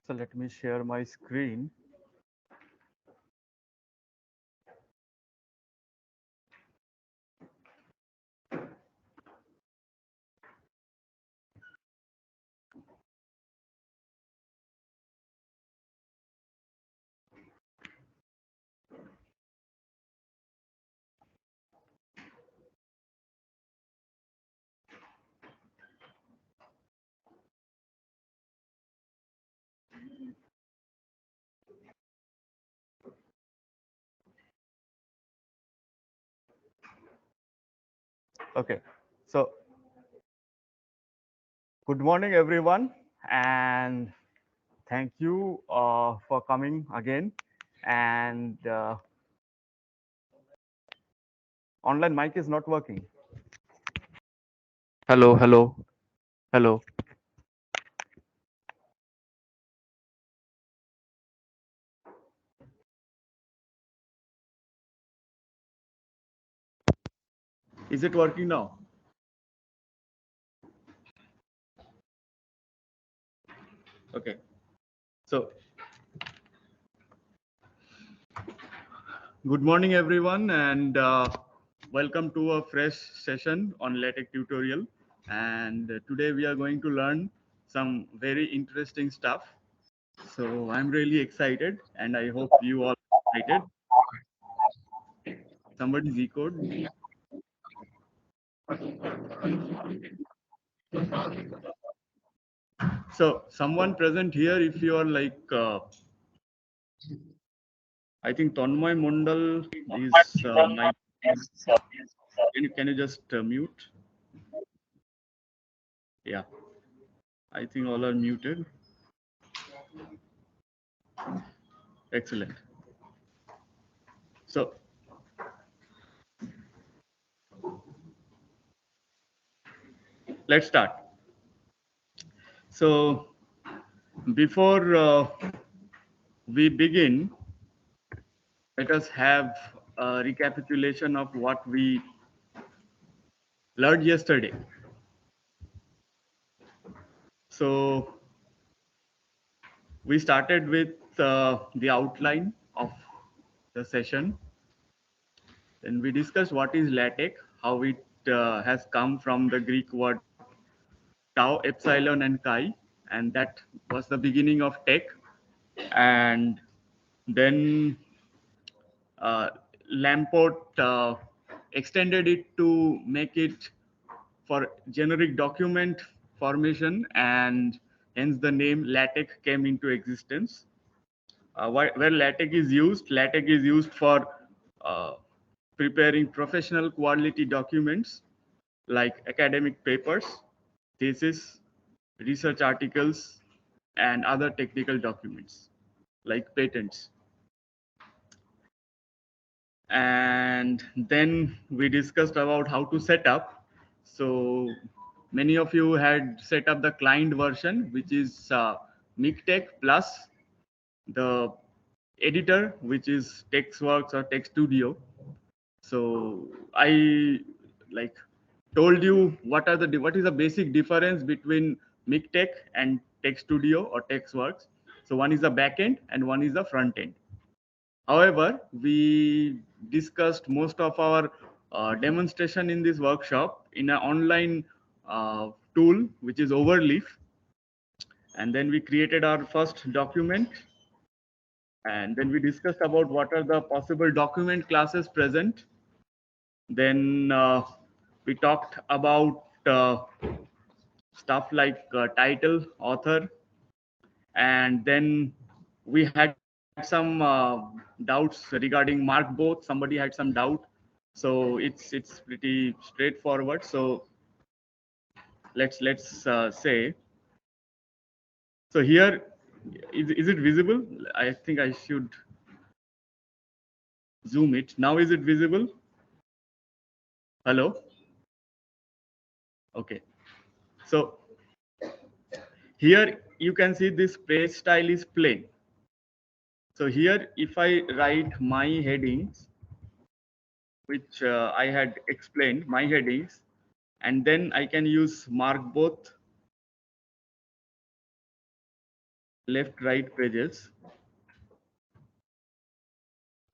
So let me share my screen. Okay, so good morning, everyone, and thank you for coming again. And online mic is not working. Hello, hello, hello. Is it working now? Okay, so good morning, everyone, and welcome to a fresh session on LaTeX tutorial. And today we are going to learn some very interesting stuff. So I'm really excited, and I hope you all are excited. Somebody's echoed. So someone present here, if you are like, I think Tanmay Mondal is my. Can you just mute? Yeah, I think all are muted. Excellent. So let's start. So before we begin, let us have a recapitulation of what we learned yesterday. So we started with the outline of the session. Then we discussed what is LaTeX, how it has come from the Greek word tau, epsilon, and chi, and that was the beginning of tech. And then uh, Lamport extended it to make it for generic document formation, and hence the name LaTeX came into existence. Where LaTeX is used for uh, preparing professional quality documents like academic papers, thesis, research articles, and other technical documents like patents. And then we discussed about how to set up. So many of you had set up the client version, which is MikTeX plus the editor, which is TextWorks or Text Studio. So I like told you what is the basic difference between MikTeX and Text Studio or TextWorks. So one is the backend and one is the front end. However, we discussed most of our demonstration in this workshop in an online tool, which is Overleaf. And then we created our first document. And then we discussed about what are the possible document classes present. Then we talked about stuff like title, author, and then we had some doubts regarding mark both. Somebody had some doubt, so it's pretty straightforward. So let's say, so here is it visible? I think I should zoom it. Now is it visible? Hello. Okay, so here you can see this page style is plain. So here if I write my headings, which I had explained, my headings, and then I can use mark both, left right pages.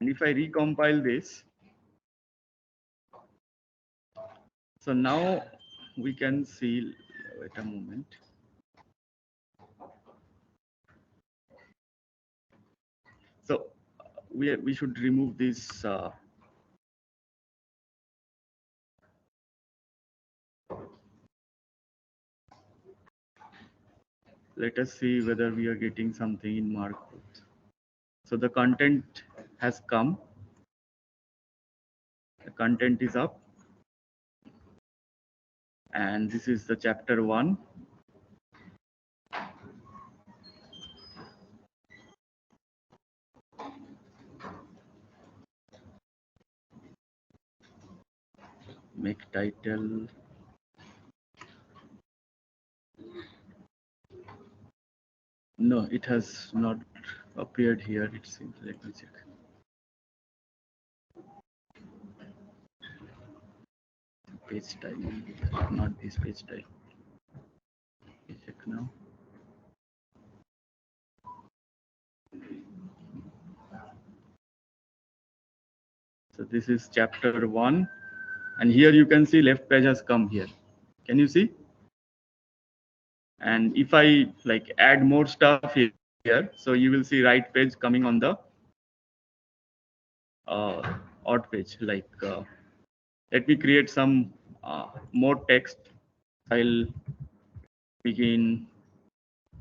And if I recompile this, so now we can see, wait a moment. So we should remove this. Let us see whether we are getting something in Markbook. So the content has come. The content is up. And this is the chapter 1. Make title. No, it has not appeared here. It seems. Let me check. Page style, not this page style. Let me check now. So this is chapter 1, and here you can see left page has come here. Can you see? And if I like add more stuff here, so you will see right page coming on the odd page. Like let me create some more text. I'll begin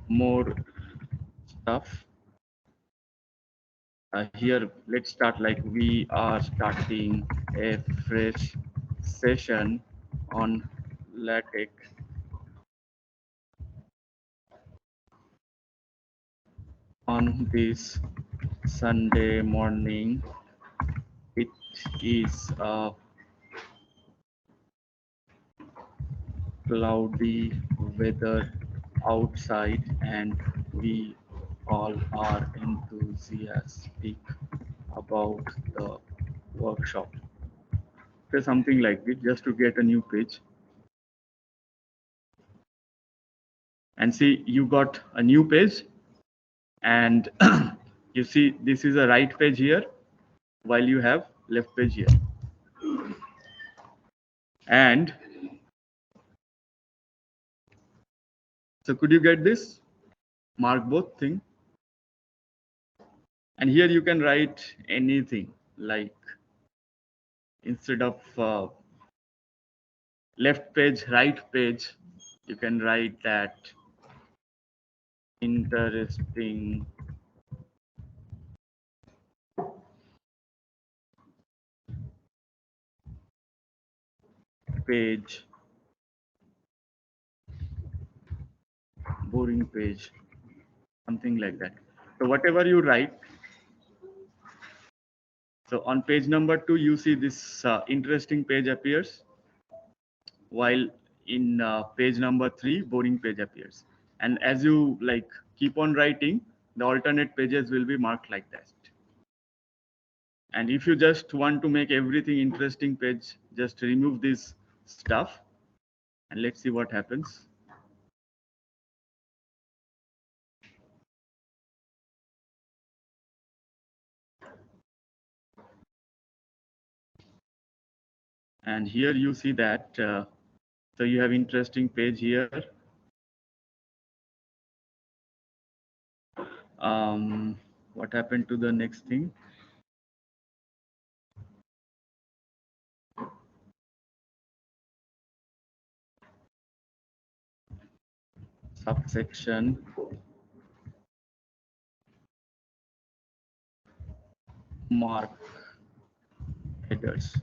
more stuff. Here, let's start like we are starting a fresh session on LaTeX. On this Sunday morning, it is cloudy weather outside, and we all are enthusiastic about the workshop. So something like this, just to get a new page. And see, you got a new page, and you see this is a right page here, while you have left page here. And so could you get this mark both thing? And here you can write anything, like instead of left page, right page, you can write that interesting page, boring page, something like that. So whatever you write. So on page number 2, you see this interesting page appears, while in page number 3, boring page appears. And as you like keep on writing, the alternate pages will be marked like that. And if you just want to make everything interesting page, just remove this stuff, and let's see what happens. And here you see that so you have interesting page here. What happened to the next thing? Subsection mark headers,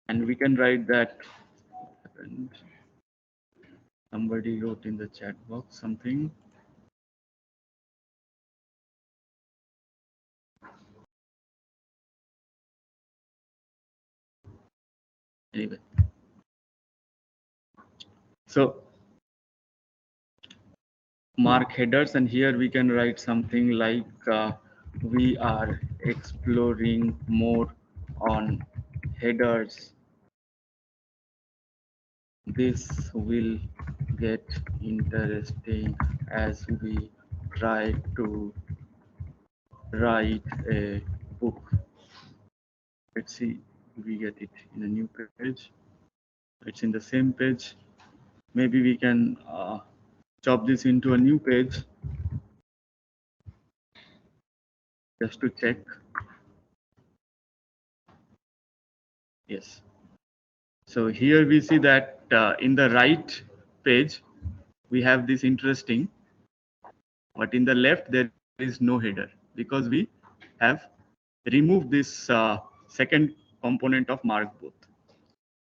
and we can write that. And somebody wrote in the chat box something. Anyway, so mark headers, and here we can write something like we are exploring more on headers This will get interesting as we try to write a book. Let's see, we get it in a new page. It's in the same page. Maybe we can chop this into a new page just to check. Yes. So here we see that in the right page, we have this interesting, but in the left, there is no header because we have removed this second component of mark both.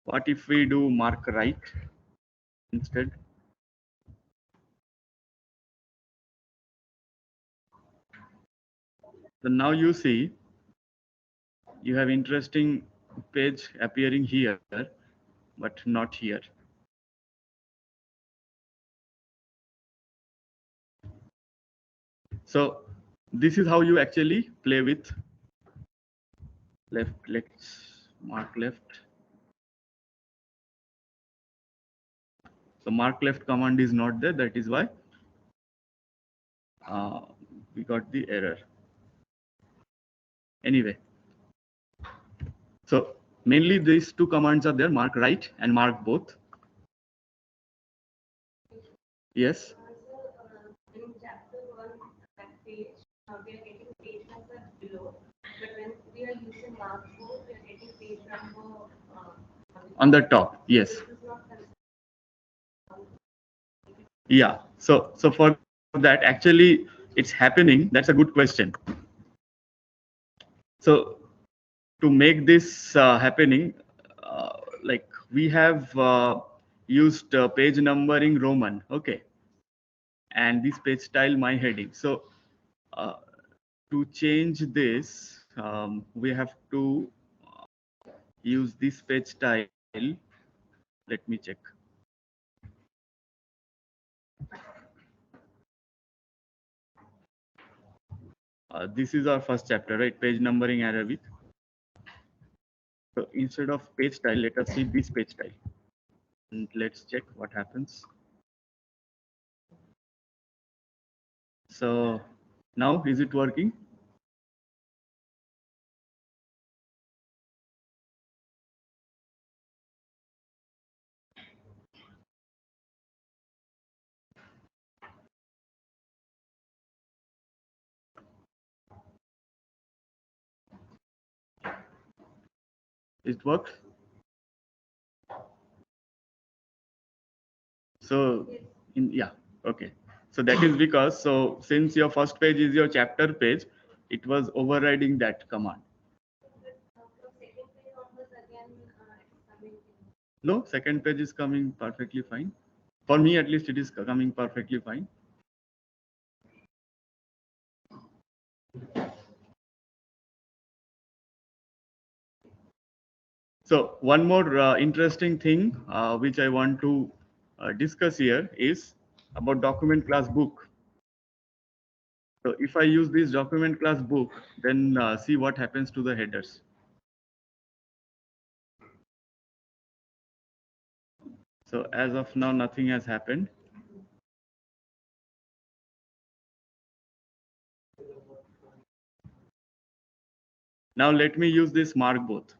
What if we do mark right instead? So now you see you have interesting page appearing here, but not here. So this is how you actually play with left. Let's mark left. So mark left command is not there. That is why uh, we got the error. Anyway, so mainly these two commands are there: mark right and mark both. Yes. In chapter 1, that page, we are getting page number below, but when we are using mark 4, we are getting page number On the top. Yes. this is not Yeah. So for that, actually, it's happening. That's a good question. So to make this happening, like we have used page numbering Roman. Okay. And this page style my heading. So uh, to change this, we have to use this page style. Let me check. This is our first chapter, right? Page numbering Arabic. So instead of page style, let us see this page style. And let's check what happens. So now is it working? It works. So yeah, okay. So that is because, so since your first page is your chapter page, it was overriding that command. from second page onwards again, it's coming. No, second page is coming perfectly fine. For me, at least, it is coming perfectly fine. So one more interesting thing which I want to discuss here is about document class book. So if I use this document class book, then see what happens to the headers. So as of now, nothing has happened. Now let me use this mark both.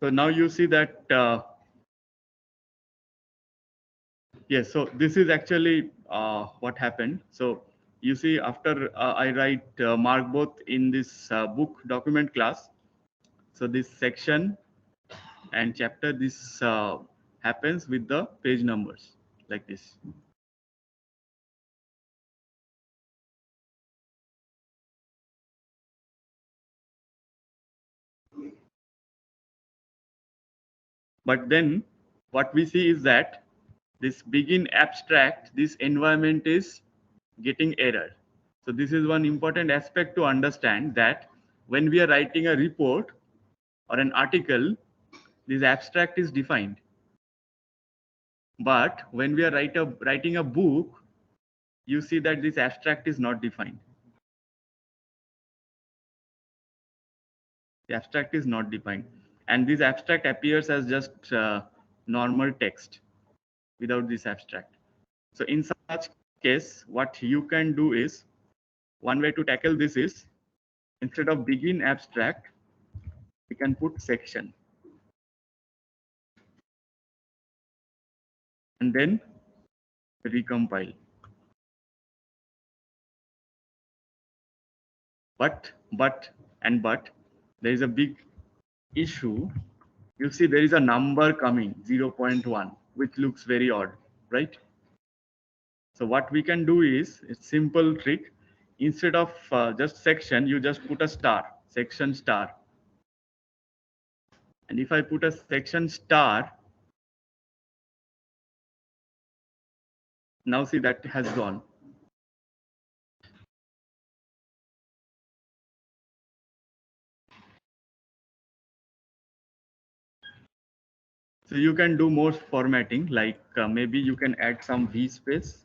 So now you see that, yes, so this is actually what happened. So you see after I write mark both in this book document class, so this section and chapter, this happens with the page numbers like this. But then what we see is that this begin abstract, this environment is getting error. So this is one important aspect to understand, that when we are writing a report or an article, this abstract is defined. But when we are writing a book, you see that this abstract is not defined. The abstract is not defined. And this abstract appears as just normal text without this abstract. So in such case, what you can do is, one way to tackle this is, instead of begin abstract, we can put section and then recompile. But there is a big issue. You see there is a number coming 0.1, which looks very odd, right? So what we can do is a simple trick. Instead of just section, you just put a star, section star. And if I put a section star, now see that has gone. So you can do more formatting, like maybe you can add some V space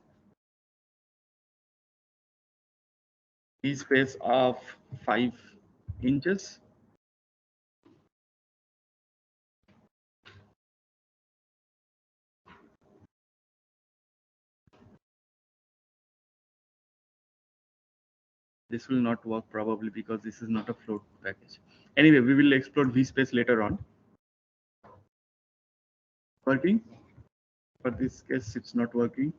of 5 inches. This will not work probably because this is not a float package. Anyway, we will explore V space later on. Working? For this case, it's not working.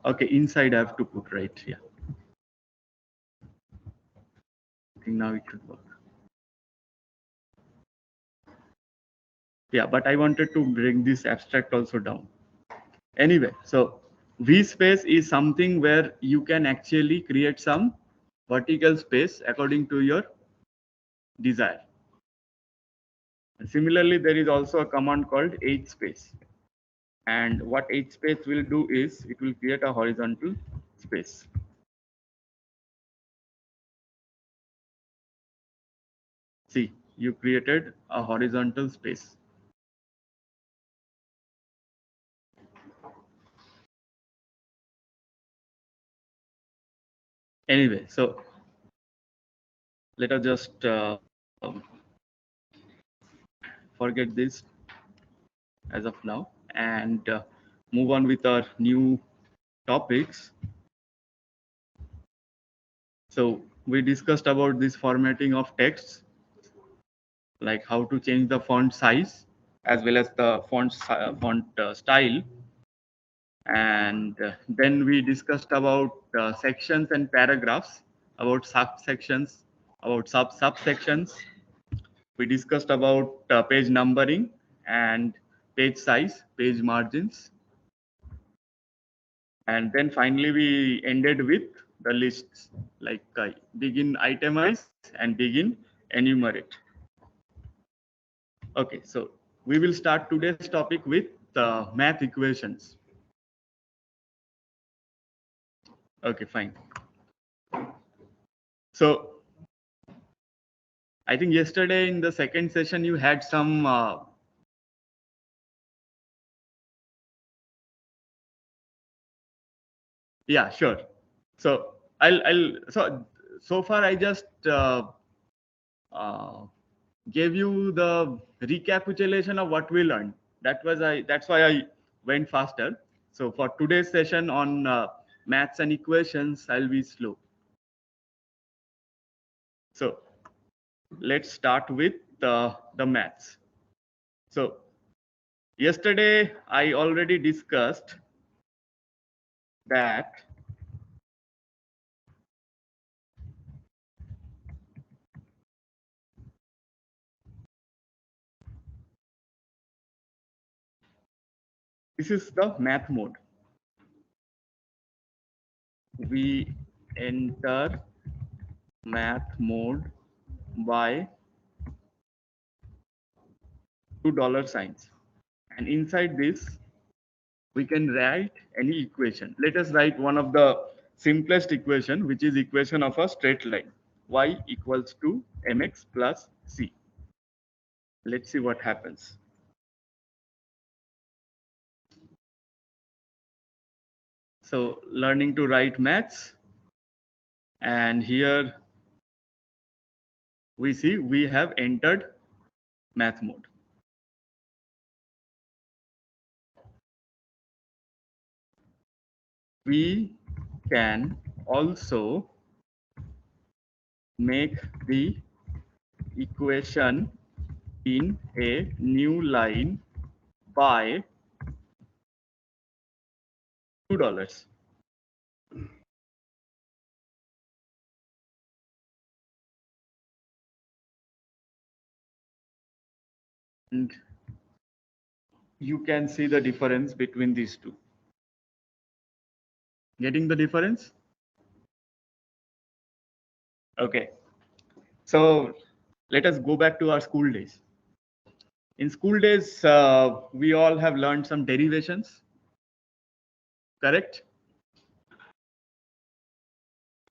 Okay, inside I have to put, right? Yeah. I think now it should work. Yeah, but I wanted to bring this abstract also down. Anyway, so V space is something where you can actually create some vertical space according to your desire. And similarly, there is also a command called H space. And what H space will do is it will create a horizontal space. See, you created a horizontal space. Anyway, so let us just forget this as of now and move on with our new topics. So we discussed about this formatting of texts, like how to change the font size as well as the font style. And then we discussed about sections and paragraphs, about subsections, about subsections. We discussed about page numbering and page size, page margins. And then finally we ended with the lists, like begin itemize and begin enumerate. Okay, so we will start today's topic with math equations. Okay, fine. So I think yesterday in the second session you had some yeah, sure. So so far I just uh, gave you the recapitulation of what we learned. That's why I went faster. So for today's session on maths and equations, I'll be slow. So let's start with the maths. So yesterday I already discussed that this is the math mode. We enter math mode by $2 signs, and inside this we can write any equation. Let us write one of the simplest equation, which is equation of a straight line. Y equals to mx plus c. Let's see what happens. So learning to write maths, and here we see we have entered math mode. We can also make the equation in a new line by $2. And you can see the difference between these two. Getting the difference? Okay. So let us go back to our school days. In school days, we all have learned some derivations, correct?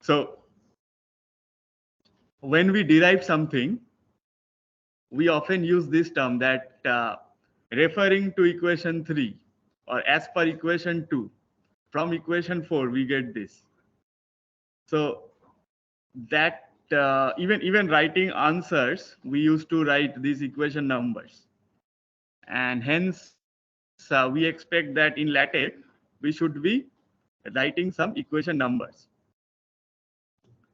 So when we derive something, we often use this term that referring to equation 3 or as per equation 2, from equation 4 we get this. So that even writing answers, we used to write these equation numbers, and hence we expect that in LaTeX we should be writing some equation numbers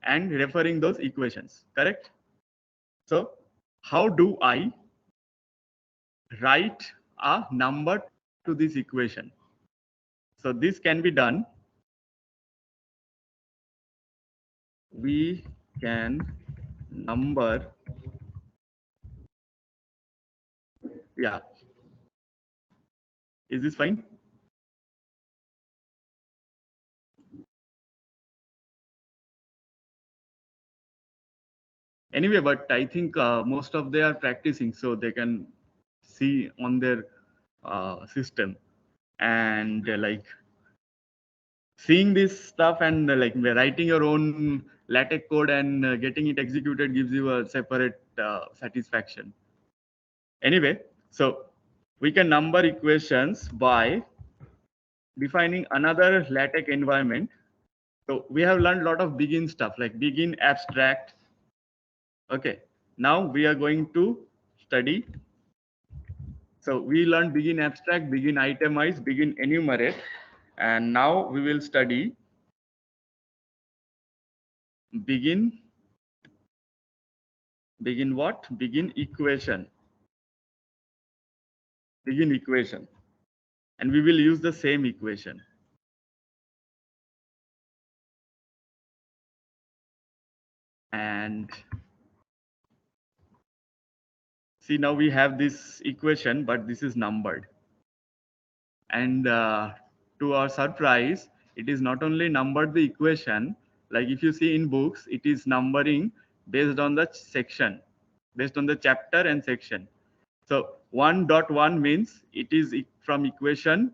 and referring those equations, correct? So how do I write a number to this equation? So this can be done. We can number, yeah, is this fine? Anyway, but I think most of they are practicing, so they can see on their system, and like seeing this stuff and like writing your own LaTeX code and getting it executed gives you a separate satisfaction. Anyway, so we can number equations by defining another LaTeX environment. So we have learned a lot of begin stuff like begin abstract. Okay, now we are going to study. So we learned begin abstract, begin itemize, begin enumerate, and now we will study begin what? Begin equation. Begin equation, and we will use the same equation. And see, now we have this equation, but this is numbered. And to our surprise, it is not only numbered the equation, like if you see in books, it is numbering based on the section, based on the chapter and section. So 1.1 means it is from equation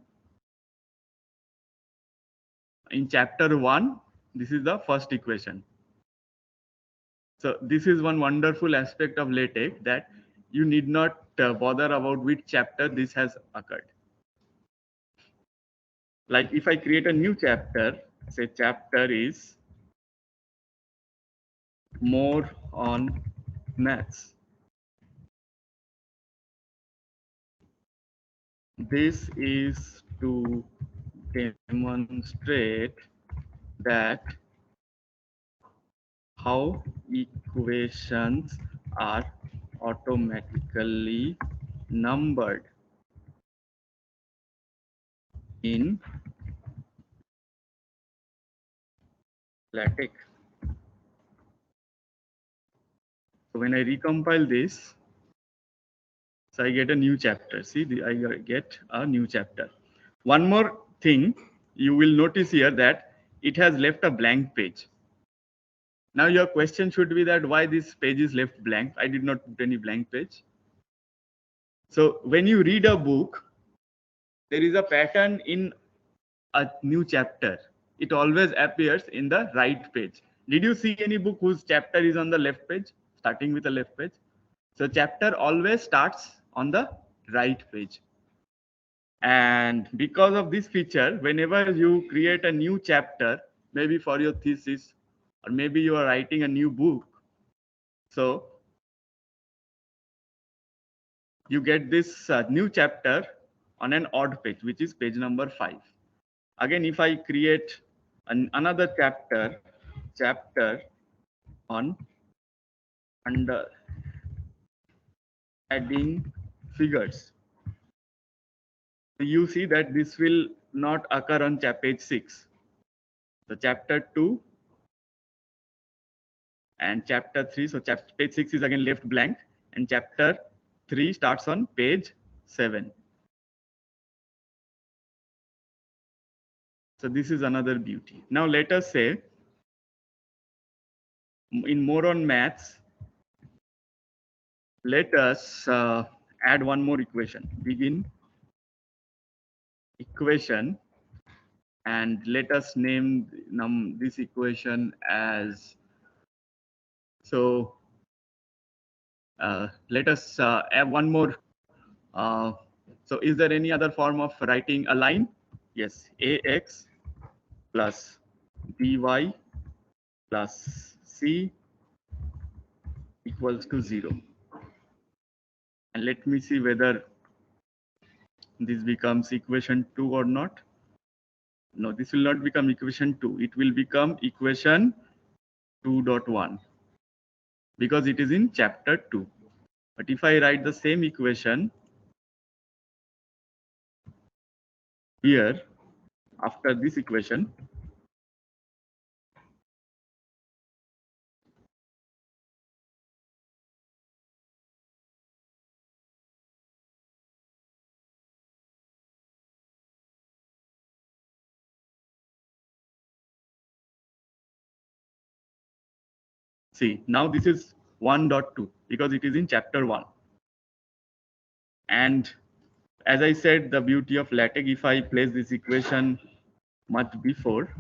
in chapter 1. This is the first equation. So this is one wonderful aspect of LaTeX, that you need not bother about which chapter this has occurred. Like if I create a new chapter, say chapter is more on maths. This is to demonstrate that how equations are automatically numbered in LaTeX. So when I recompile this, so I get a new chapter. See, I get a new chapter. One more thing, you will notice here that it has left a blank page. Now your question should be that why this page is left blank? I did not put any blank page. So when you read a book, there is a pattern in a new chapter. It always appears in the right page. Did you see any book whose chapter is on the left page, starting with the left page? So chapter always starts on the right page. And because of this feature, whenever you create a new chapter, maybe for your thesis, or maybe you are writing a new book, so you get this new chapter on an odd page, which is page number 5. Again, if I create another chapter on under adding figures, you see that this will not occur on page 6. So chapter 2 and chapter 3. So page 6 is again left blank, and chapter 3 starts on page 7. So this is another beauty. Now let us say in more on maths, let us add one more equation. Begin equation, and let us name this equation as, so let us add one more. Uh, so is there any other form of writing a line? Yes, ax plus by plus c equals to 0. And let me see whether this becomes equation 2 or not. No, this will not become equation 2. It will become equation 2.1 because it is in chapter 2. But if I write the same equation here after this equation, see, now this is 1.2 because it is in chapter 1. And as I said, the beauty of LaTeX, if I place this equation much before,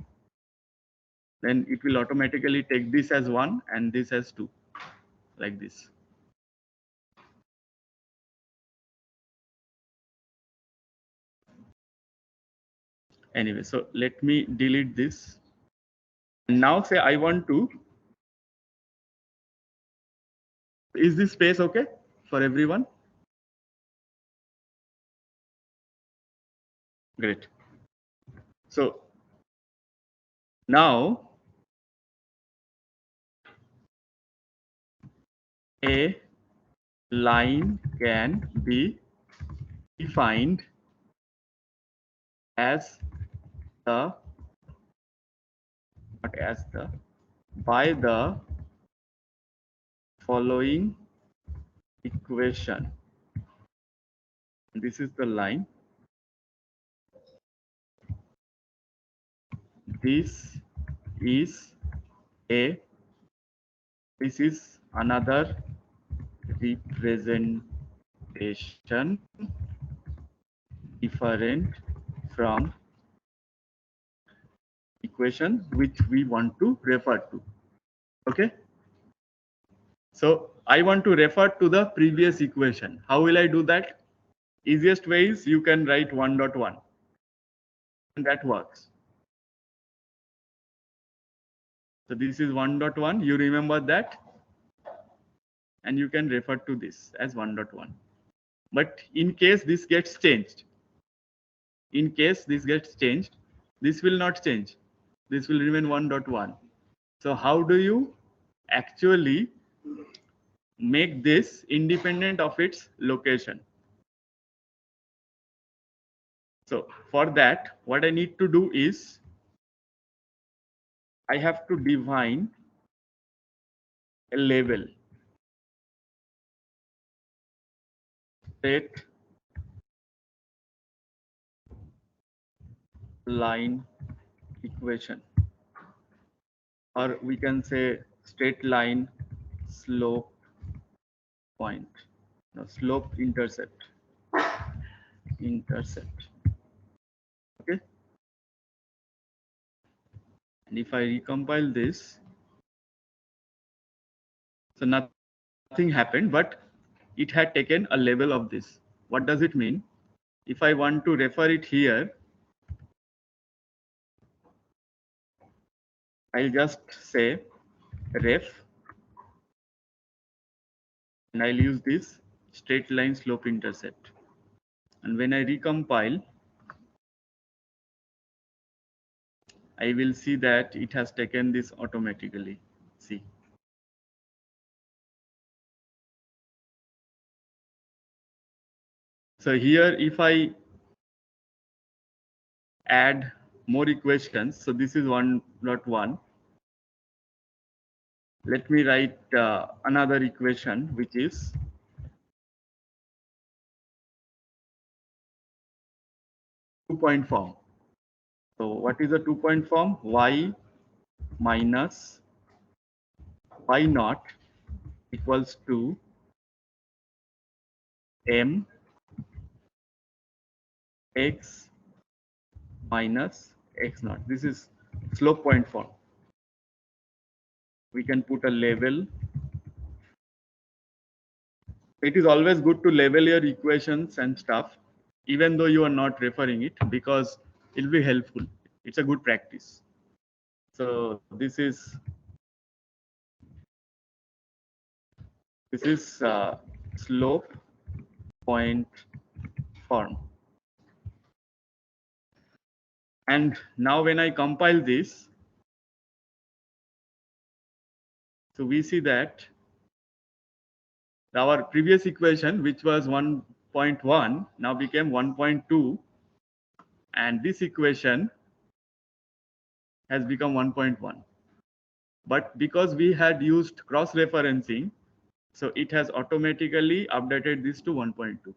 then it will automatically take this as 1 and this as 2, like this. Anyway, so let me delete this. Now say I want to, is this space okay for everyone? Great. So now a line can be defined as the, not as the, by the following equation. This is the line. This is a, this is another representation different from equation which we want to refer to. Okay. So I want to refer to the previous equation. How will I do that? Easiest way is you can write 1.1 and that works. So this is 1.1. You remember that, and you can refer to this as 1.1. But in case this gets changed, this will not change. This will remain 1.1. So how do you actually make this independent of its location? So for that, what I need to do is I have to define a label, straight line equation, or we can say straight line slope point, no, slope intercept. And if I recompile this, so nothing happened, but it had taken a level of this. What does it mean? If I want to refer it here, I'll just say ref, and I'll use this straight line slope intercept. And when I recompile, I will see that it has taken this automatically. See. So here, if I add more equations, so this is 1.1. Let me write another equation, which is two-point form. So what is a two-point form? Y minus y naught equals to m x minus x naught. This is slope point form. We can put a label. It is always good to label your equations and stuff, even though you are not referring it, because it will be helpful. It's a good practice. So this is slope point form. And now when I compile this, so we see that our previous equation, which was 1.1, now became 1.2, and this equation has become 1.1. But because we had used cross-referencing, so it has automatically updated this to 1.2.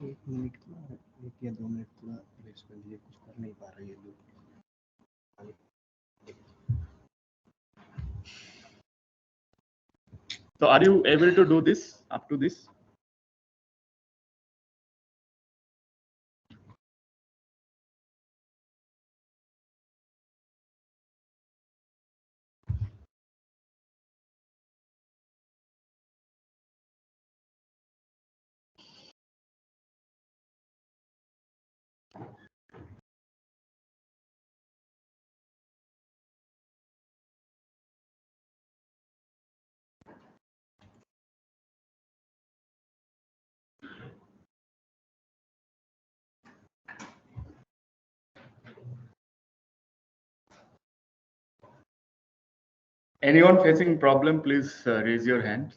एक minute थोड़ा, 1 या 2 minute थोड़ा rest कर लीजिए, कुछ कर नहीं पा रहे ये लोग। So are you able to do this up to this? Anyone facing problem, please raise your hand.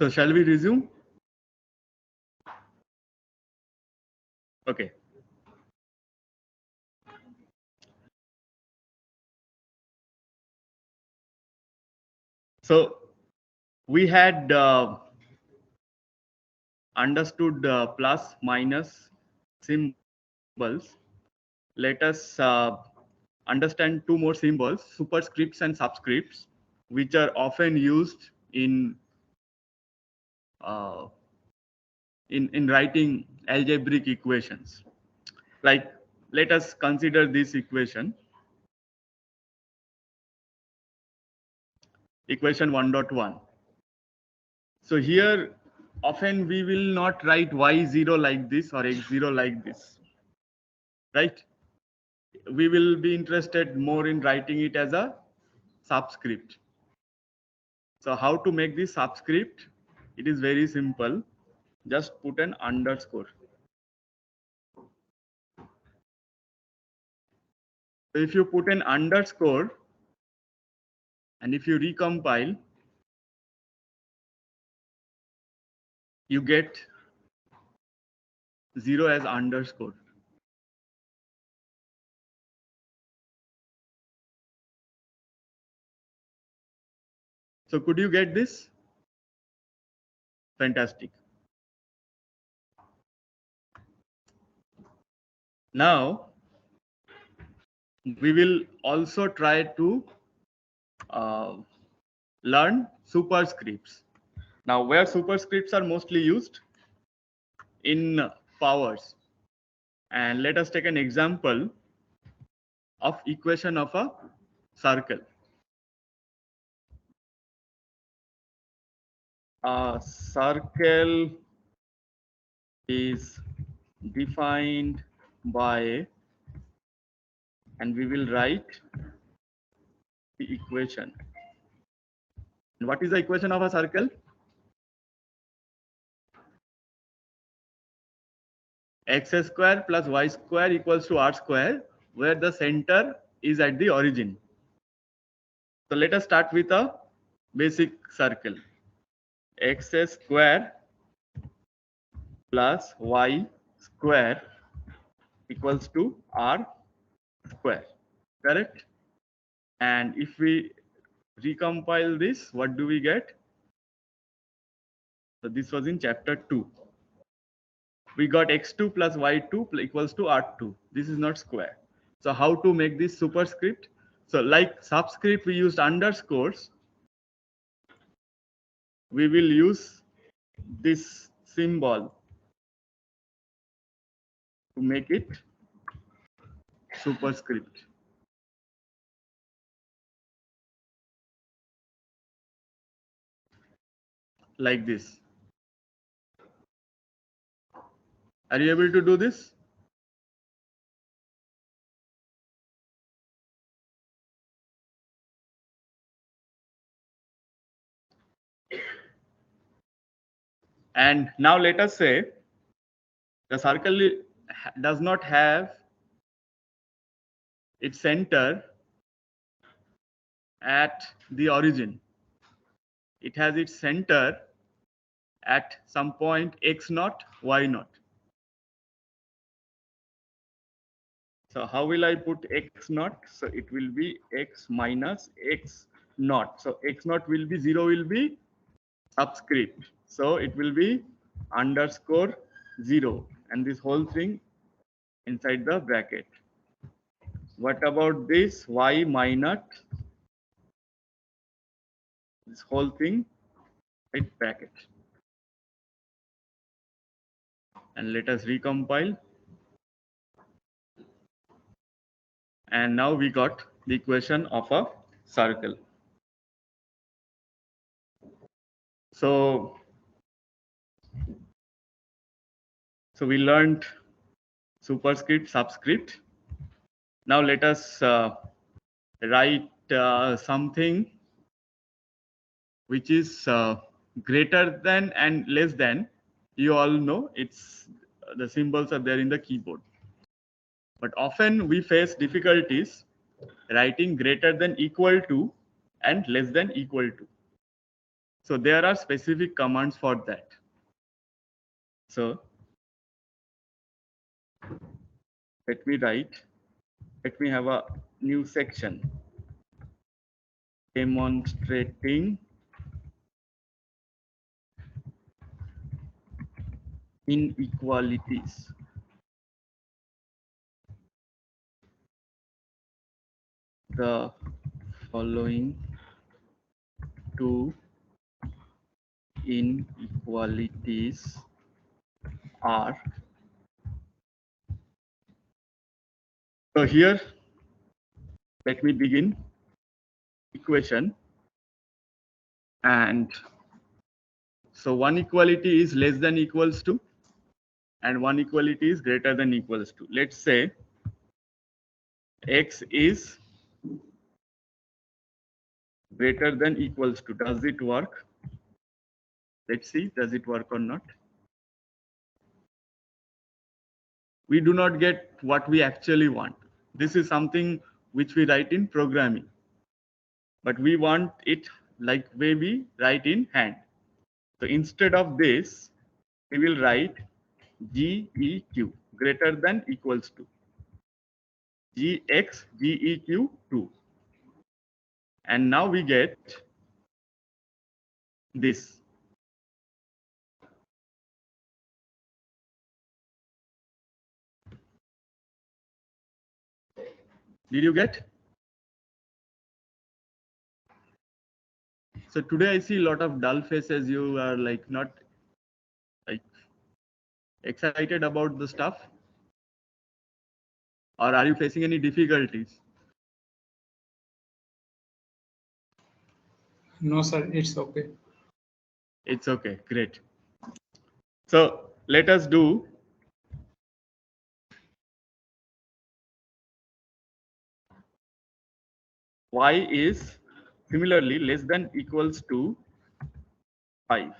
So shall we resume? Okay. So we had understood plus minus symbols. Let us understand two more symbols, superscripts and subscripts, which are often used uh, in writing algebraic equations. Like, let us consider this equation. equation 1.1. So here often we will not write y0 like this or x0 like this, right? We will be interested more in writing it as a subscript. So how to make this subscript? It is very simple. Just put an underscore. So if you put an underscore and if you recompile, you get 0 as underscore. So could you get this? Fantastic. Now we will also try to uh, learn superscripts. Now where superscripts are mostly used? In powers. And let us take an example of equation of a circle. A circle is defined by, and we will write the equation. And what is the equation of a circle? X square plus y square equals to r square, where the center is at the origin. So let us start with a basic circle. X square plus y square equals to r square, correct? And if we recompile this, what do we get? So this was in chapter 2. We got x2 plus y2 equals to r2. This is not square. So how to make this superscript? So like subscript we used underscores, we will use this symbol to make it superscript. Like this. Are you able to do this? And now let us say the circle does not have its center at the origin. It has its center at some point x naught, y naught. So how will I put x naught? So it will be x minus x naught. So x naught will be 0, will be subscript. So it will be underscore 0, and this whole thing inside the bracket. What about this y minus? This whole thing in bracket. And let us recompile. And now we got the equation of a circle. So we learned superscript, subscript. Now let us write something which is greater than and less than. You all know it's the symbols are there in the keyboard. But often we face difficulties writing greater than equal to and less than equal to. So there are specific commands for that. So let me have a new section demonstrating inequalities. The following two inequalities are. So here, let me begin equation. And so one equality is less than equals to, and one equality is greater than equals to. Let's say x is greater than equals to. Does it work? Let's see, does it work or not? We do not get what we actually want. This is something which we write in programming, but we want it like way we write in hand. So instead of this, we will write GEQ greater than equals to GX GEQ 2. And now we get this. Did you get? So today I see a lot of dull faces. You are like not like excited about the stuff, or are you facing any difficulties? No, sir, it's okay. It's okay, great. So let us do y is similarly less than equals to 5.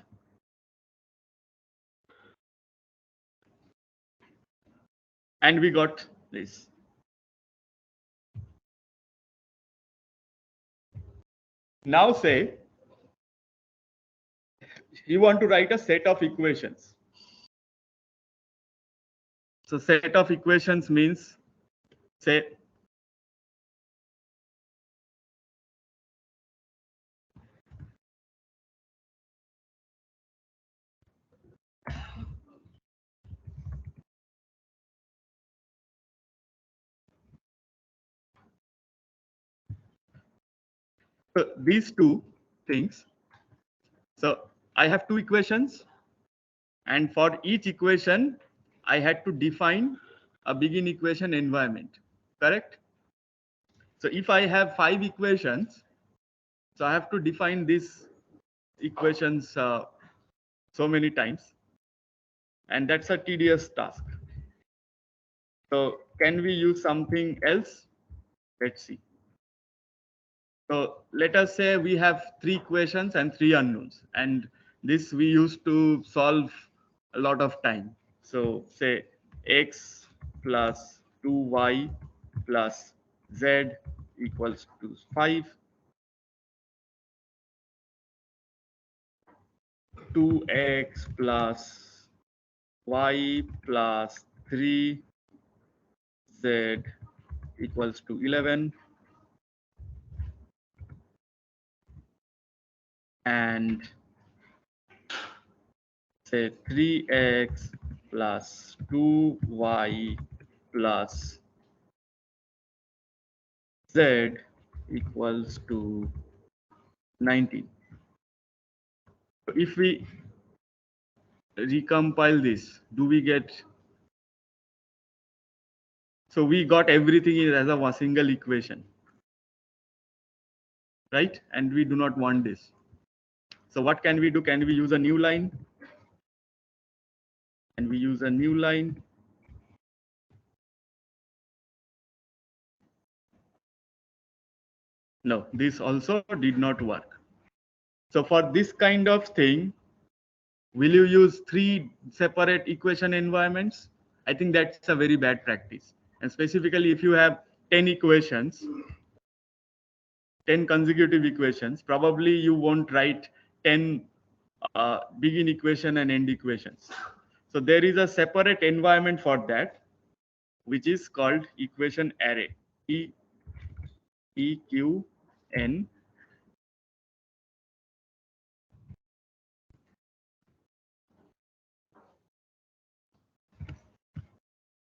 And we got this. Now say you want to write a set of equations. So set of equations means, say, so these two things. So I have two equations, and for each equation, I had to define a begin equation environment, correct? So if I have 5 equations, so I have to define these equations so many times, and that's a tedious task. So can we use something else? Let's see. So let us say we have 3 equations and 3 unknowns, and this we used to solve a lot of time. So say x plus 2y plus z equals to 5, 2x plus y plus 3z equals to 11, and say 3x plus 2y plus z equals to 19. So if we recompile this, do we get? So we got everything as a single equation, right? And we do not want this. So what can we do? Can we use a new line? And we use a new line. No, this also did not work. So for this kind of thing, will you use 3 separate equation environments? I think that's a very bad practice. And specifically, if you have 10 equations, 10 consecutive equations, probably you won't write 10 begin equation and end equations. So there is a separate environment for that, which is called equation array. EQN.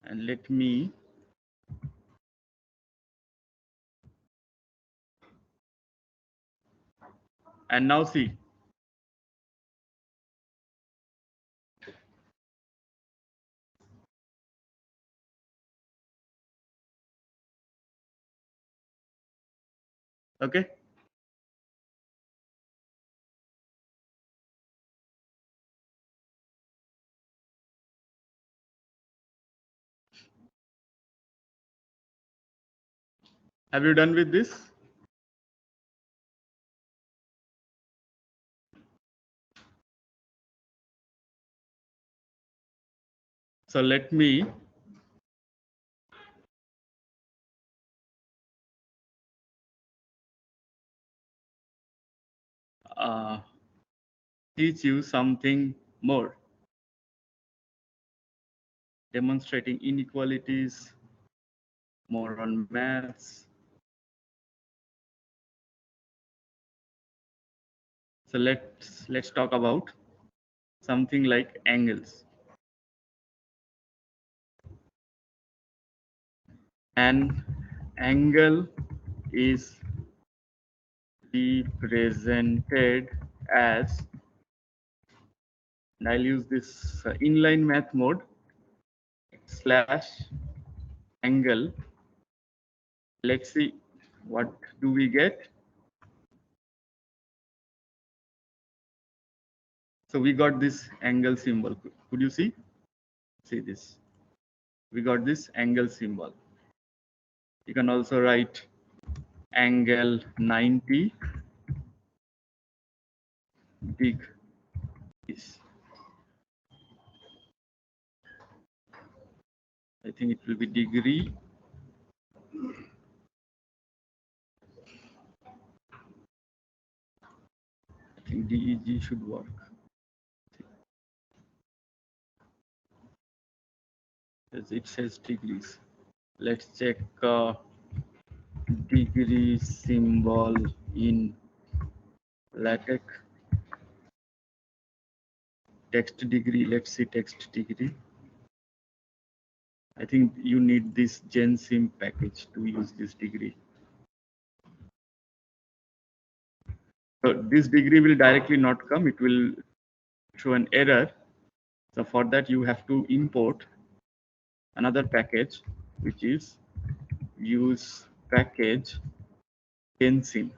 And let me and now see. Okay. Have you done with this? So let me uh, teach you something more, demonstrating inequalities, more on maths. So let's talk about something like angles. An angle is represented as, and I'll use this inline math mode, slash angle. Let's see what do we get. So we got this angle symbol. Could you see? See this. We got this angle symbol. You can also write angle 90 degrees. I think it will be degree. I think DEG should work. As it says degrees. Let's check degree symbol in LaTeX. Text degree. Let's see text degree. I think you need this GenSim package to use this degree. So this degree will directly not come. It will show an error. So for that you have to import another package, which is use package GenSim.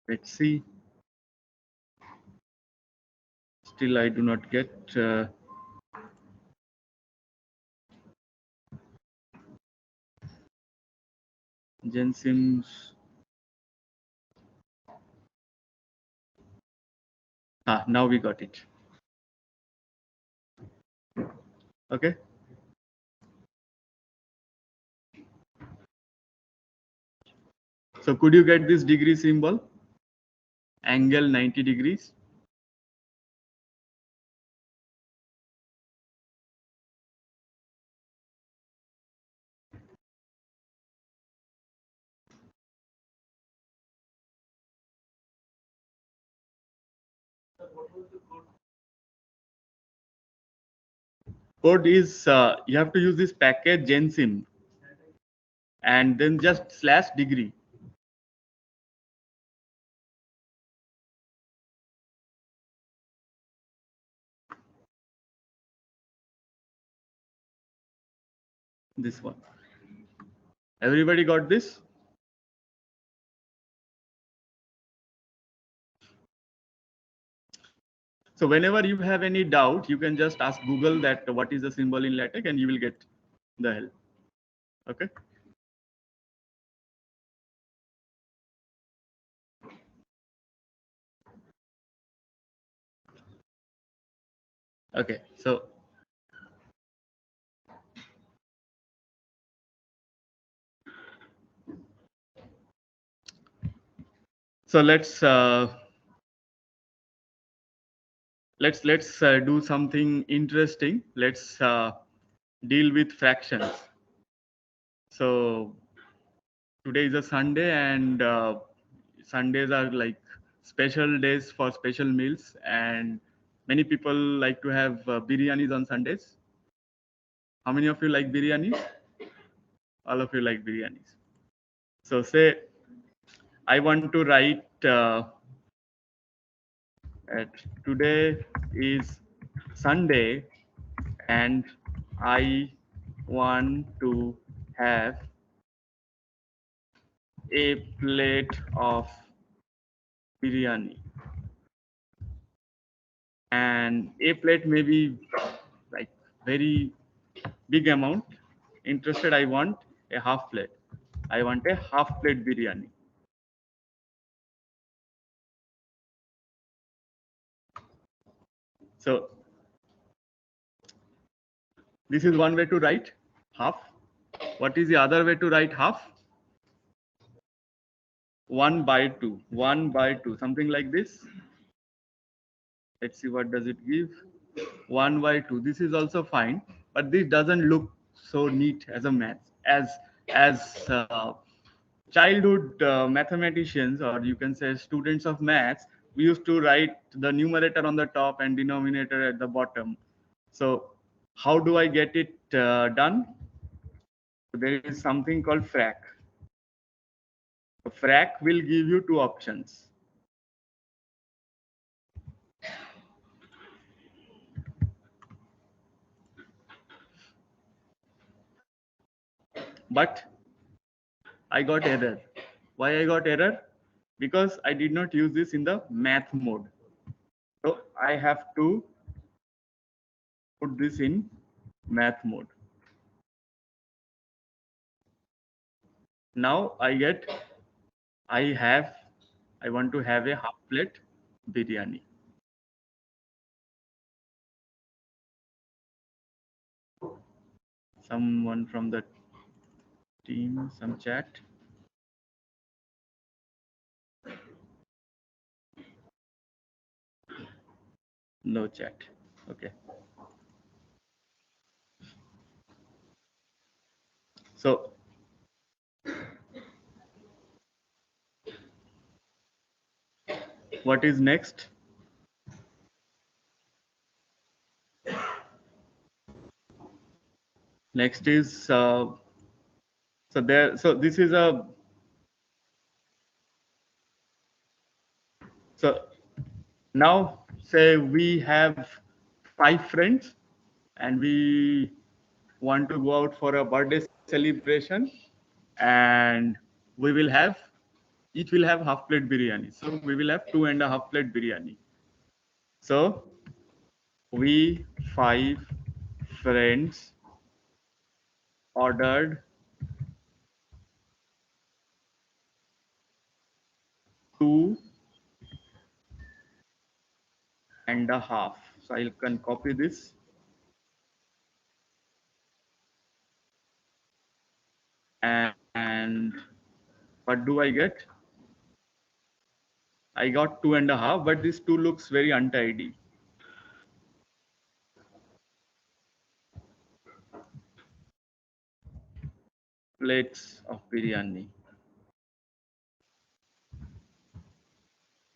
Let's see. Still I do not get GenSim's. Now we got it. Okay. So could you get this degree symbol? Angle 90 degrees. Code is you have to use this package GenSim and then just slash degree. This one. Everybody got this? So whenever you have any doubt, you can just ask Google that what is the symbol in LaTeX and you will get the help. Okay. Okay. So let's do something interesting. Let's deal with fractions. So today is a Sunday, and Sundays are like special days for special meals, and many people like to have biryanis on Sundays. How many of you like biryanis? All of you like biryanis. So say I want to write at today is Sunday, and I want to have a plate of biryani, and a plate may be like very big amount. Interested, I want a half plate. I want a half plate biryani. So this is one way to write half. What is the other way to write half? 1 by 2. 1 by 2. Something like this. Let's see what does it give. 1 by 2. This is also fine, but this doesn't look so neat as a math. As childhood mathematicians, or you can say students of maths, we used to write the numerator on the top and denominator at the bottom. So how do I get it done? There is something called frac. Frac will give you two options. But I got error. Why I got error? Because I did not use this in the math mode. So I have to put this in math mode. Now I have, I want to have a half plate biryani. Someone from the team, some chat. No chat. Okay. So what is next? Next is so this is a so now say we have 5 friends and we want to go out for a birthday celebration, and we will have each will have half plate biryani, so we will have 2.5 plate biryani. So we 5 friends ordered 2.5. So I can copy this, and what do I get? I got 2.5, but this 2 looks very untidy. Plates of biryani.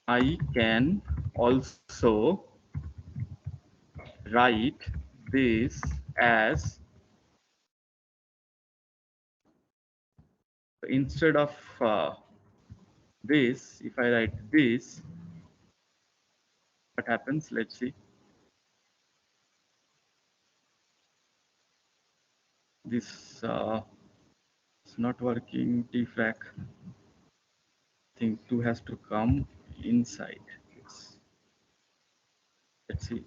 I can also write this as, instead of this, if I write this, what happens? Let's see. This is not working. Tfrac. I think 2 has to come inside. Let's see.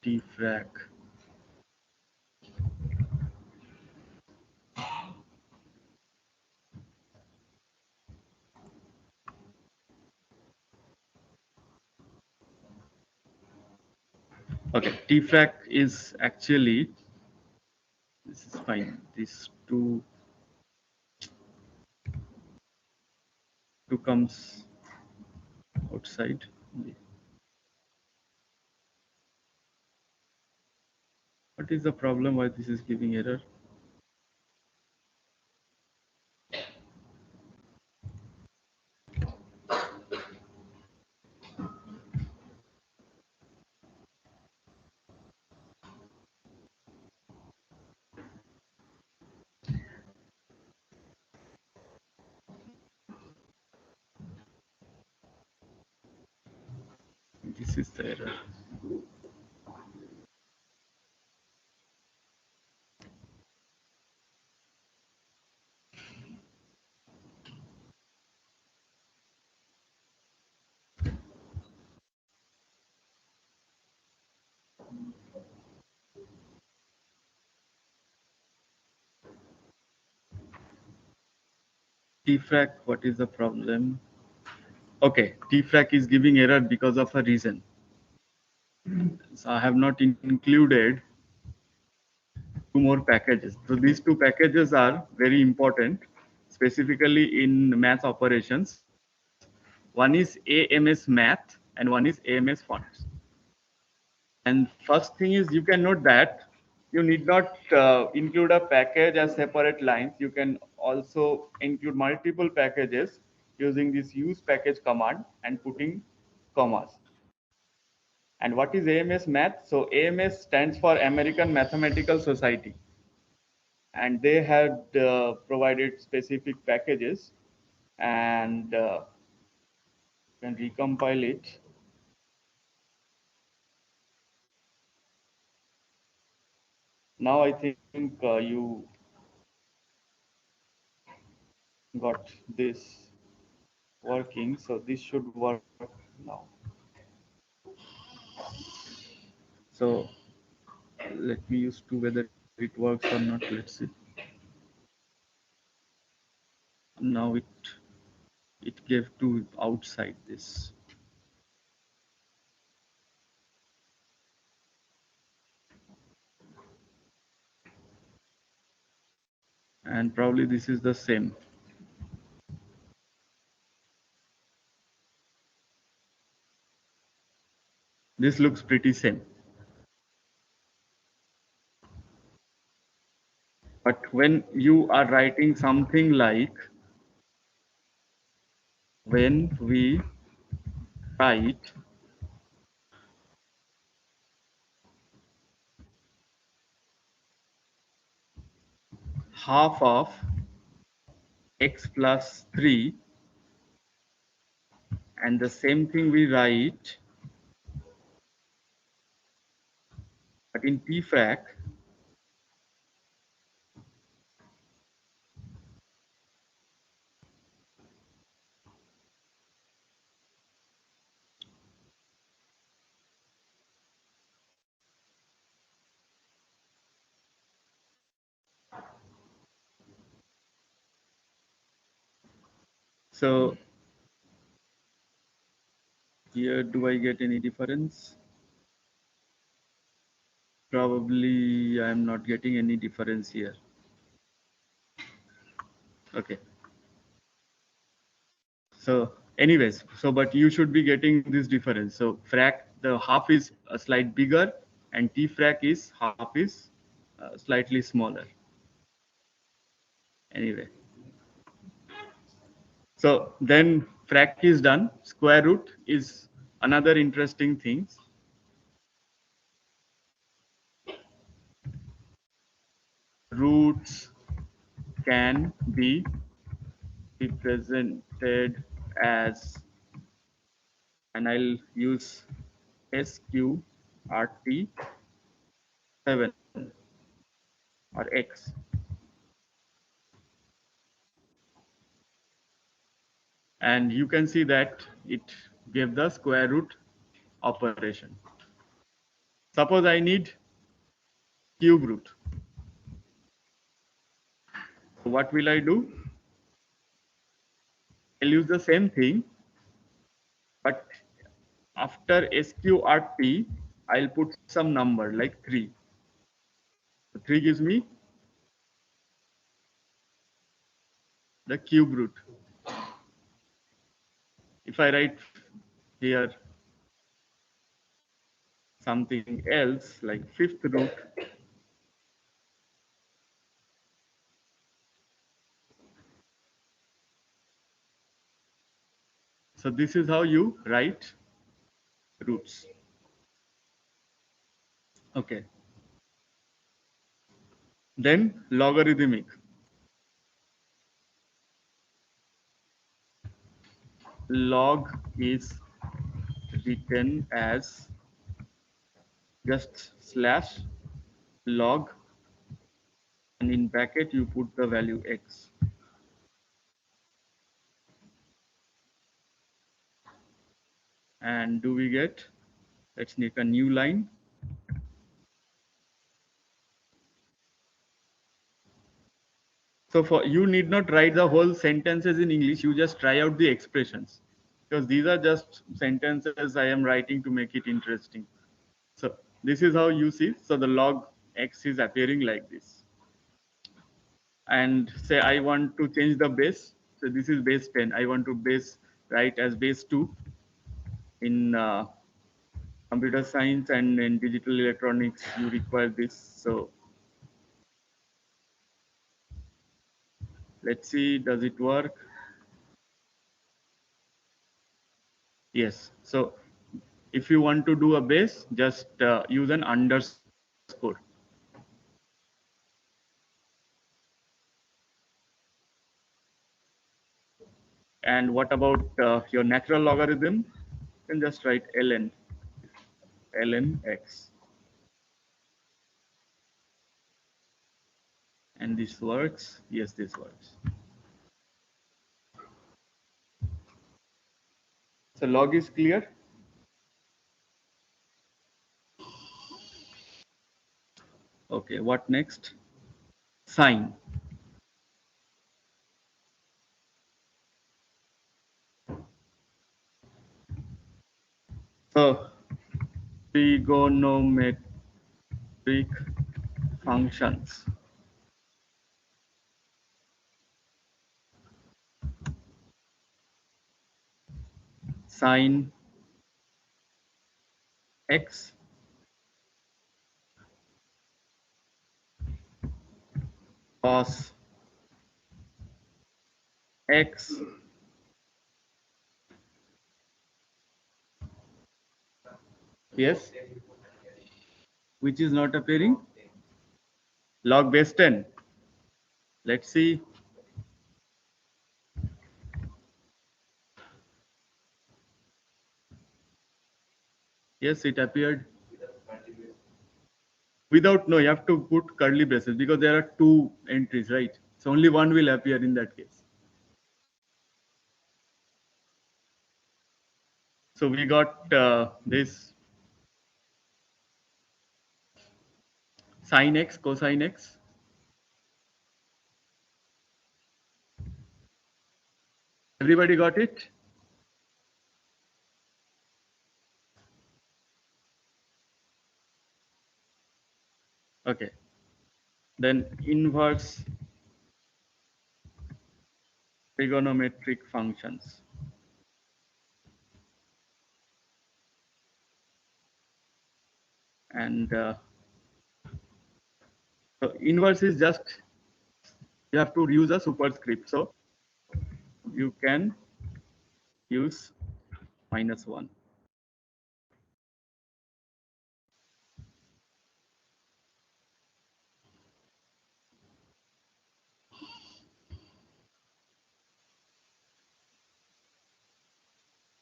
Tfrac. Okay, tfrac is actually, this is fine. This two comes outside. What is the problem? Why this is giving error? This is the error. tfrac, what is the problem? Okay, tfrac is giving error because of a reason. So I have not included two more packages. So these two packages are very important, specifically in math operations. One is AMS Math and one is AMS Fonts. And first thing is, you can note that you need not include a package as separate lines. You can also include multiple packages using this use package command and putting commas. And what is AMS Math? So AMS stands for American Mathematical Society, and they had provided specific packages, and can recompile it. Now I think you got this working, so this should work now. So let me use to whether it works or not. Let's see. Now it gave to outside this, and probably this is the same. This looks pretty same. But when you are writing something like, when we write half of x plus 3, and the same thing we write, but in tfrac, so here do I get any difference? Probably I am not getting any difference here. Okay. So anyways, so but you should be getting this difference. So frac, the half is a slight bigger, and tfrac is half is slightly smaller. Anyway, so then frac is done. Square root is another interesting thing. Roots can be represented as, and I'll use sqrt 7 or x. And you can see that it gave the square root operation. Suppose I need cube root. So what will I do? I'll use the same thing, but after sqrt, I'll put some number like 3. So 3 gives me the cube root. If I write here something else like fifth root, so this is how you write roots. Okay. Then logarithmic. Log is written as just slash log, and in bracket you put the value x. And do we get, let's make a new line. So for you need not write the whole sentences in English. You just try out the expressions because these are just sentences I am writing to make it interesting. So this is how you see. So the log x is appearing like this. And say I want to change the base. So this is base 10. I want to base write as base 2 in computer science and in digital electronics. You require this. So let's see, does it work? Yes. So if you want to do a base, just use an underscore. And what about your natural logarithm? You can just write ln x. And this works. Yes, this works. So log is clear. Okay, what next? Sine. So trigonometric functions. Sine x, cos x, yes, which is not appearing. Log base 10. Let's see. Yes, it appeared. Without, no, you have to put curly braces because there are two entries, right? So only one will appear in that case. So we got this sin x, cosine x. Everybody got it? Okay. Then inverse trigonometric functions. And so inverse is just, you have to use a superscript. So you can use -1.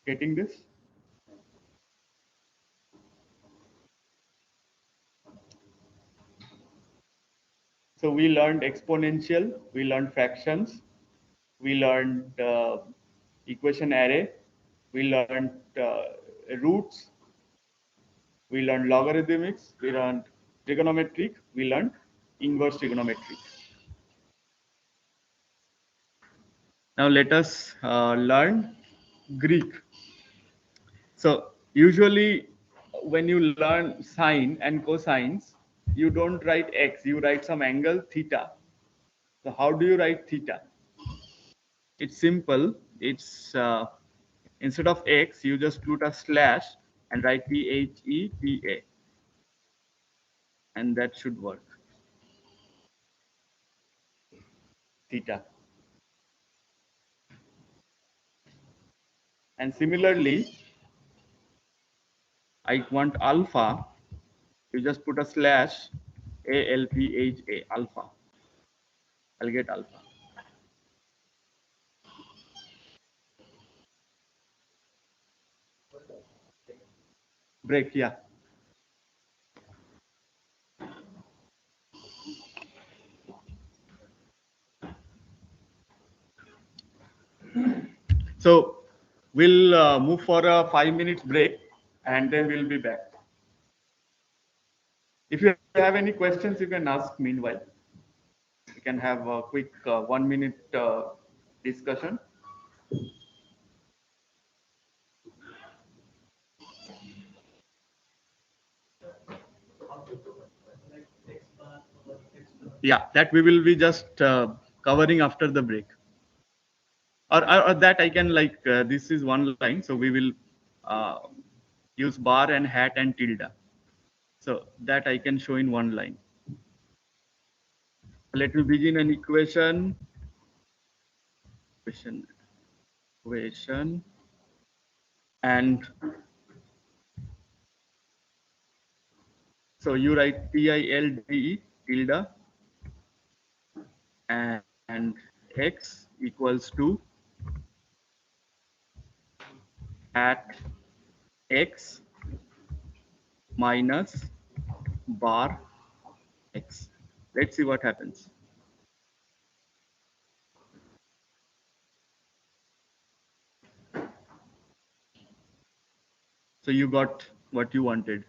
Getting this? So we learned exponential, we learned fractions, we learned equation array, we learned roots, we learned logarithmics, we learned trigonometric, we learned inverse trigonometric. Now let us learn Greek. So usually when you learn sine and cosines, you don't write x, you write some angle theta. So how do you write theta? It's simple. It's instead of x, you just put a slash and write theta, and that should work. Theta. And similarly, I want alpha. You just put a slash alpha, alpha. I'll get alpha. Break, yeah. So we'll move for a 5 minutes break and then we'll be back. If you have any questions, you can ask meanwhile. we can have a quick 1 minute discussion. Yeah, that we will be just covering after the break. Or that I can like this is one line, so we will uh, use bar and hat and tilde. So that I can show in one line. Let me begin an equation, equation, and so you write tilde tilde and x equals to at x minus bar x. Let's see what happens. So you got what you wanted.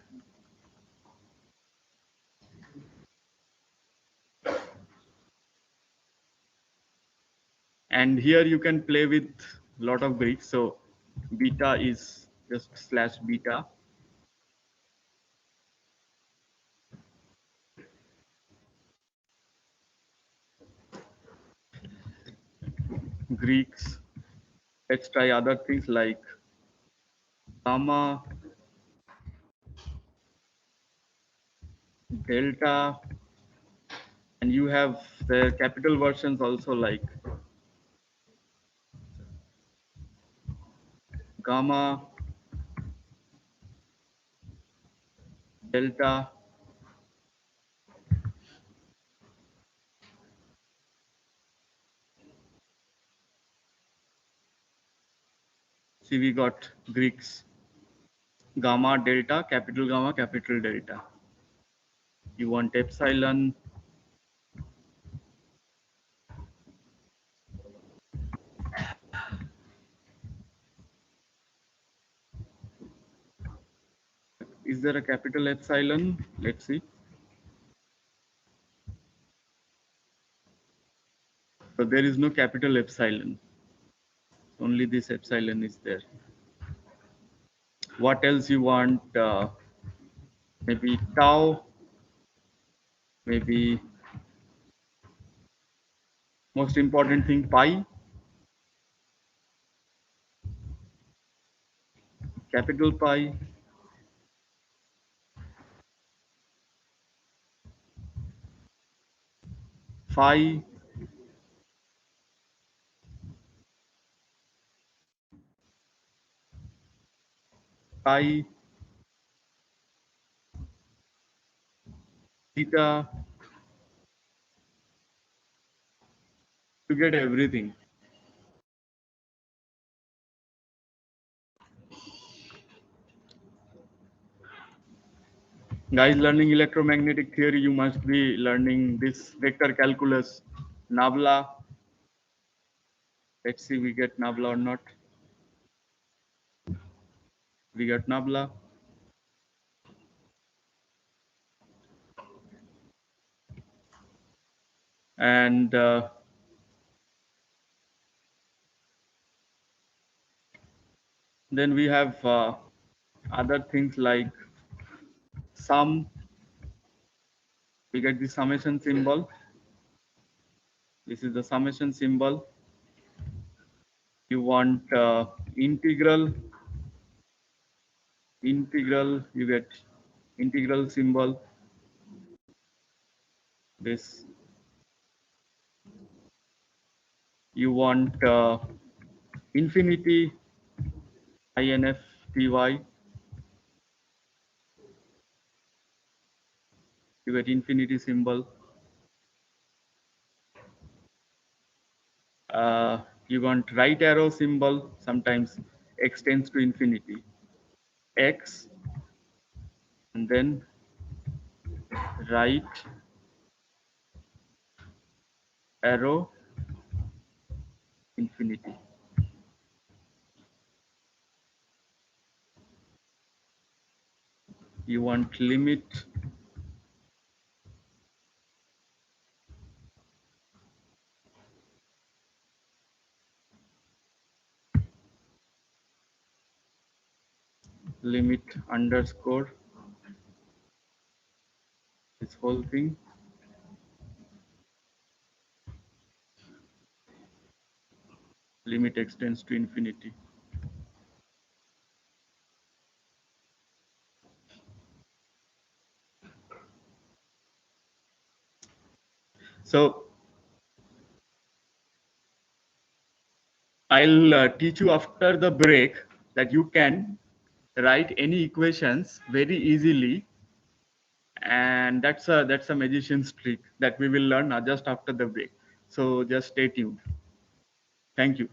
And here you can play with lot of Greeks. So beta is just slash beta. Greeks. Let's try other things like gamma, delta, and you have the capital versions also like gamma, delta. See, we got Greeks gamma, delta, gamma, capital delta. You want epsilon. Is there a capital epsilon? Let's see. So there is no capital epsilon. Only this epsilon is there. What else you want? Maybe tau, maybe most important thing pi, capital pi, phi, pi, theta, to get everything. Guys learning electromagnetic theory, you must be learning this vector calculus, nabla. Let's see we get nabla or not. We got nabla. And then we have other things like sum. We get the summation symbol. This is the summation symbol. You want integral, you get integral symbol. This you want infinity, infty, you get infinity symbol. You want right arrow symbol, sometimes x tends to infinity, x, and then right arrow infinity. You want limit limit underscore this whole thing. Limit extends to infinity. So I'll teach you after the break that you can write any equations very easily, and that's a magician's trick that we will learn just after the break. So just stay tuned. Thank you.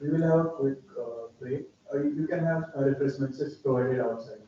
We will have a quick break. You can have refreshments provided outside.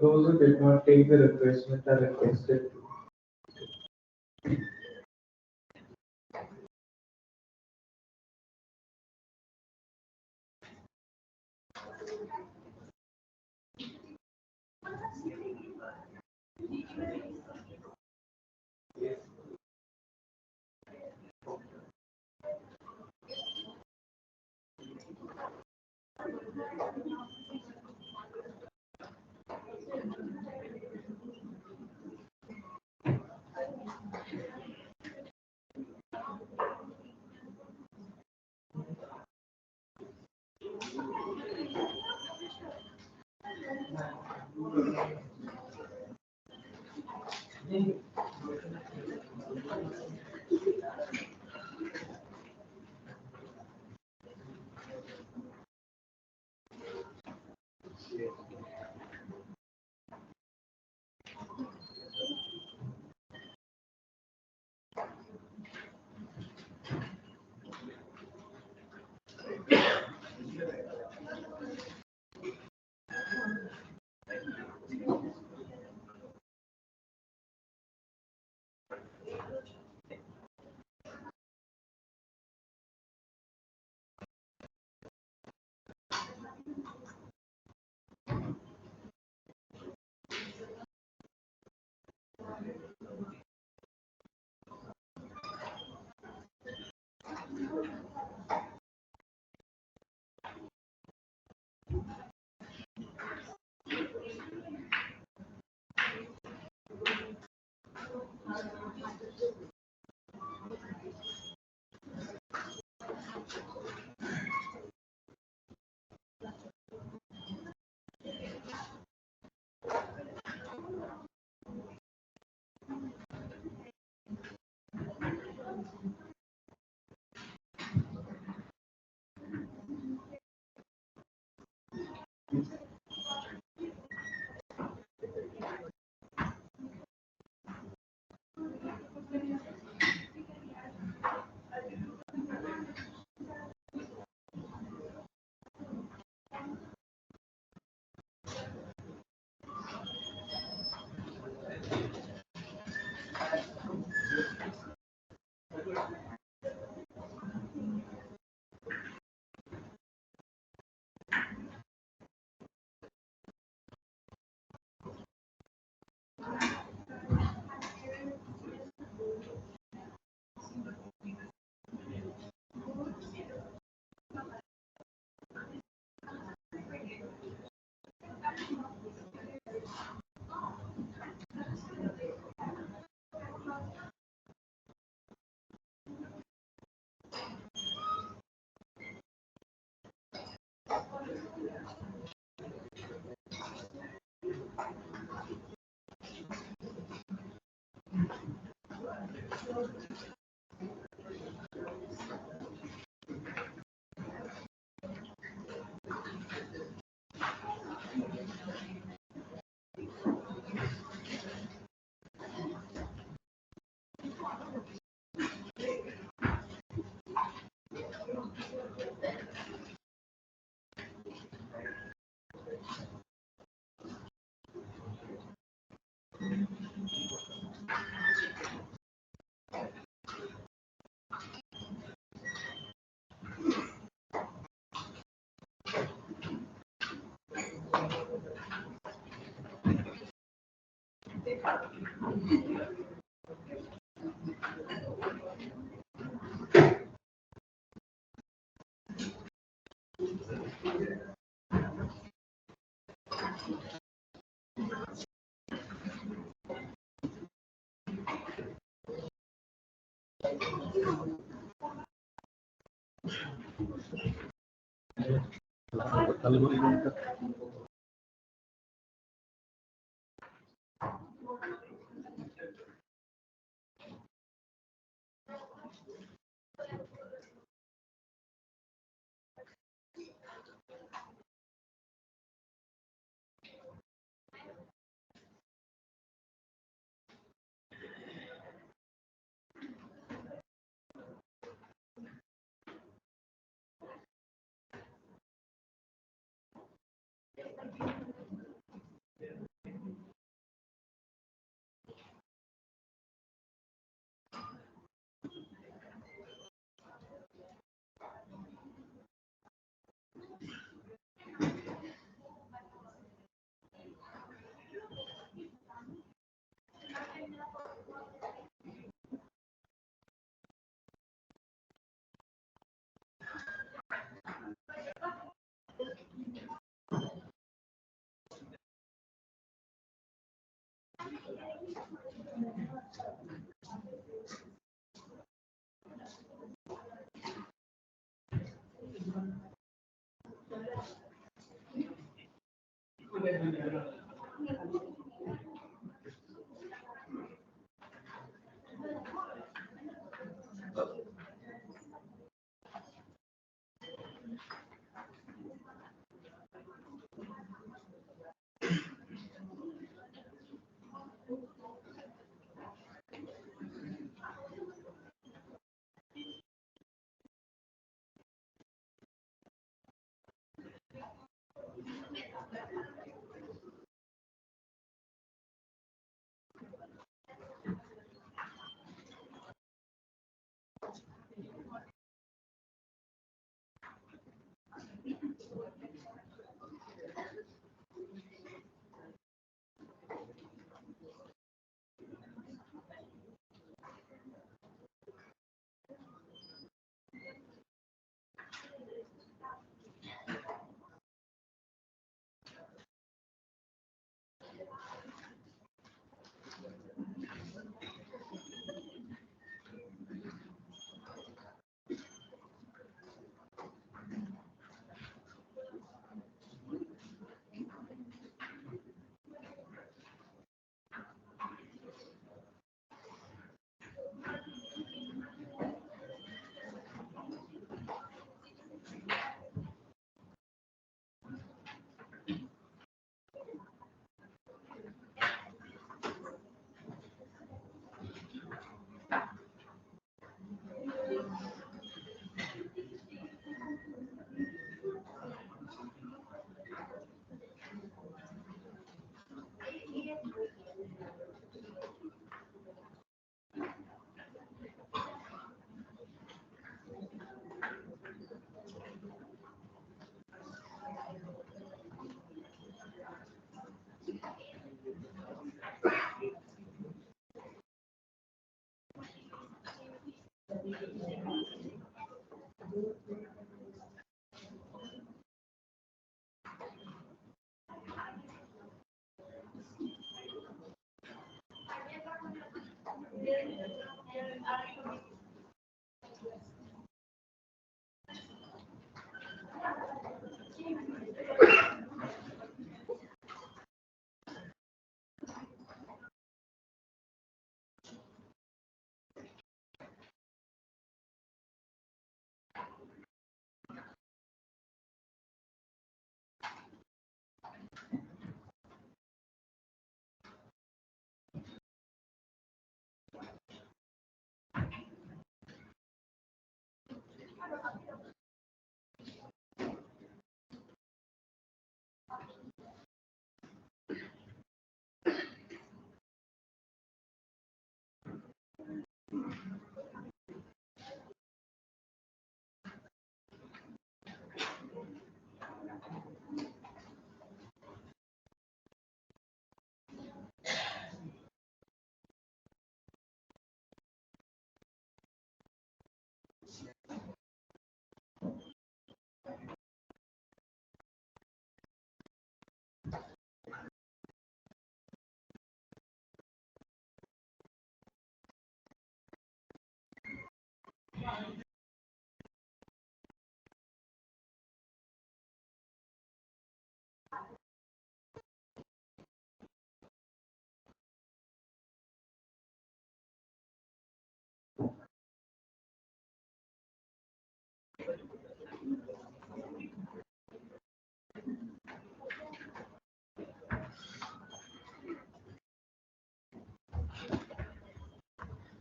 Those who did not take the refreshment are requested to.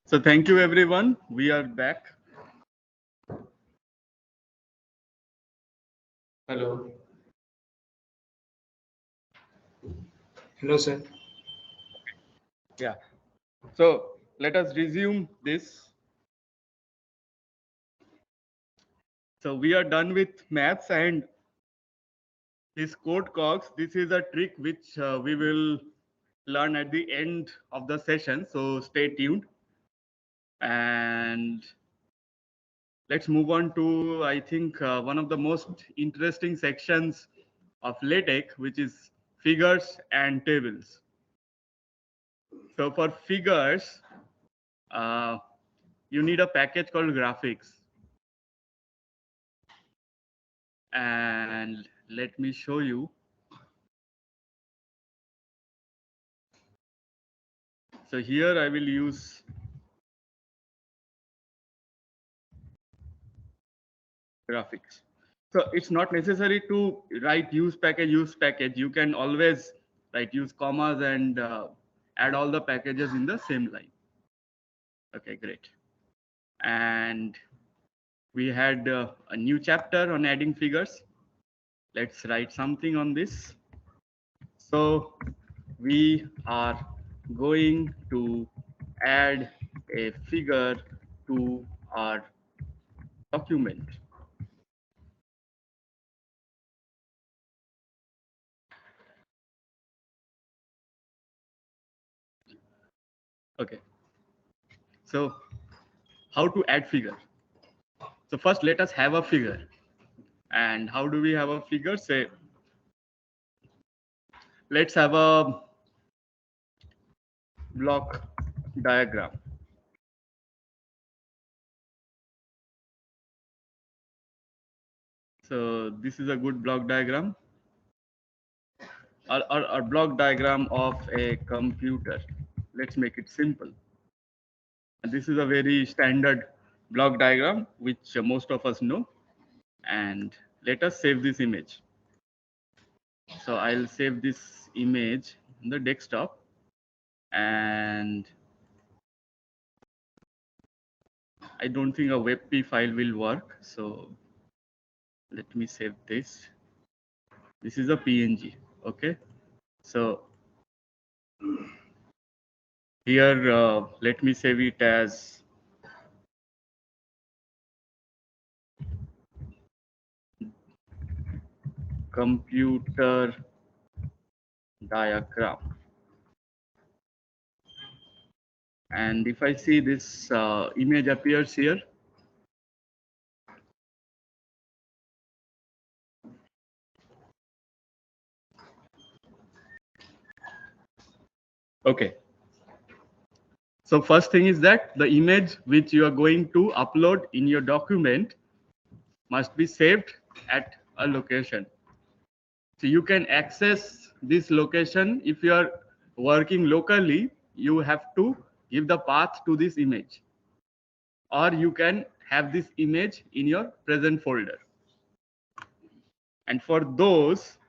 So thank you everyone. We are back. Hello. Hello, sir. Yeah. So let us resume this. So we are done with maths and this code cogs. This is a trick which we will learn at the end of the session. So stay tuned. And let's move on to, I think, one of the most interesting sections of LaTeX, which is figures and tables. So for figures, uh, you need a package called graphics. And let me show you. So here I will use graphics. So it's not necessary to write use package. You can always write use commas and add all the packages in the same line. Okay, great. And we had a new chapter on adding figures. Let's write something on this. So we are going to add a figure to our document. Okay. So how to add figure? So first let us have a figure. And how do we have a figure? Say, let's have a block diagram. So this is a good block diagram, or block diagram of a computer. Let's make it simple. And this is a very standard block diagram, which most of us know. And let us save this image. So I'll save this image in the desktop, and I don't think a WebP file will work. So let me save this. This is a PNG. Okay. So here, let me save it as computer diagram. And if I see this image appears here, okay. So first thing is that the image which you are going to upload in your document must be saved at a location. So you can access this location if you are working locally. You have to give the path to this image, or you can have this image in your present folder. And for those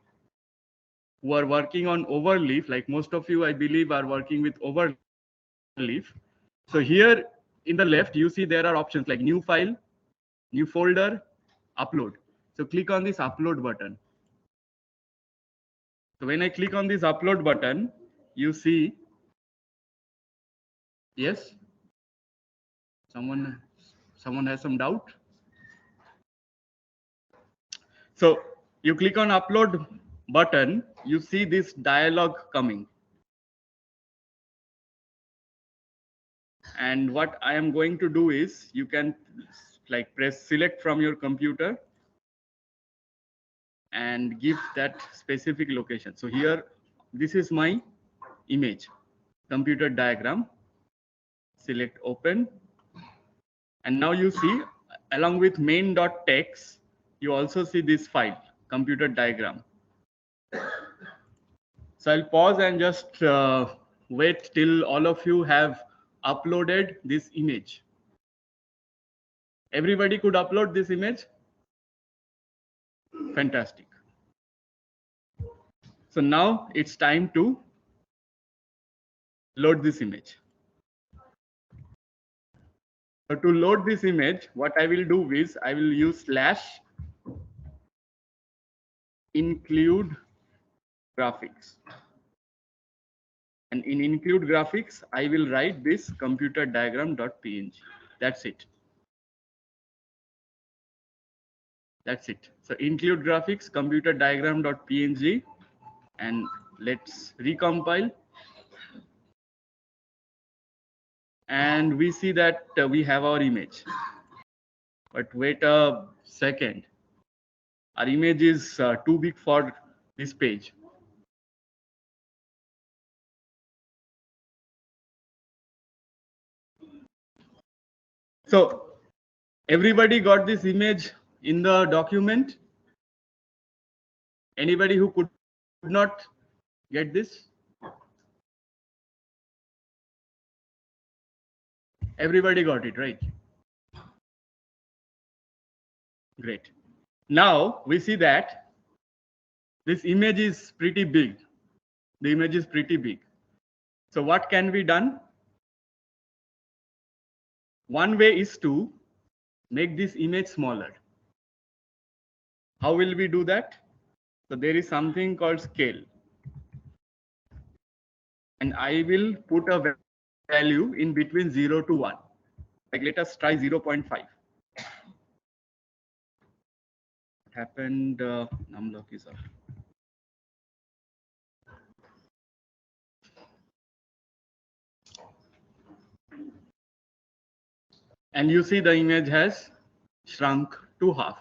who are working on overleaf, like most of you, I believe, are working with overleaf. So here in the left, you see there are options like new file, new folder, upload. So click on this upload button. So when I click on this upload button, you see, yes, Someone has some doubt? So you click on upload button, you see this dialog coming. And what I am going to do is you can like press select from your computer and give that specific location. So here, this is my image, computer diagram. Select open. And now you see, along with main.txt, you also see this file, computer diagram. So I'll pause and just wait till all of you have uploaded this image. Everybody could upload this image? Fantastic. So now it's time to load this image. So to load this image, what I will do is I will use slash include graphics. And in include graphics, I will write this computer diagram.png. That's it. That's it. So include graphics, computer diagram.png, and let's recompile. And we see that we have our image. But wait a second. Our image is too big for this page. So everybody got this image in the document? Anybody who could not get this? Everybody got it, right? Great. Now we see that this image is pretty big. The image is pretty big. So what can be done? One way is to make this image smaller. How will we do that? So there is something called scale. And I will put a value in between 0 to 1. Like let us try 0.5. What happened? Numlock is off. And you see the image has shrunk to half.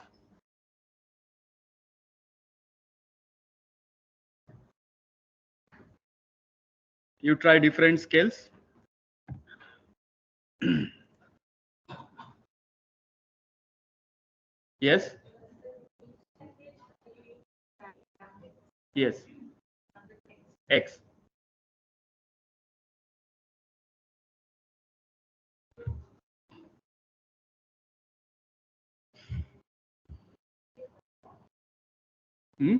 You try different scales. Yes? Yes. X. Hmm?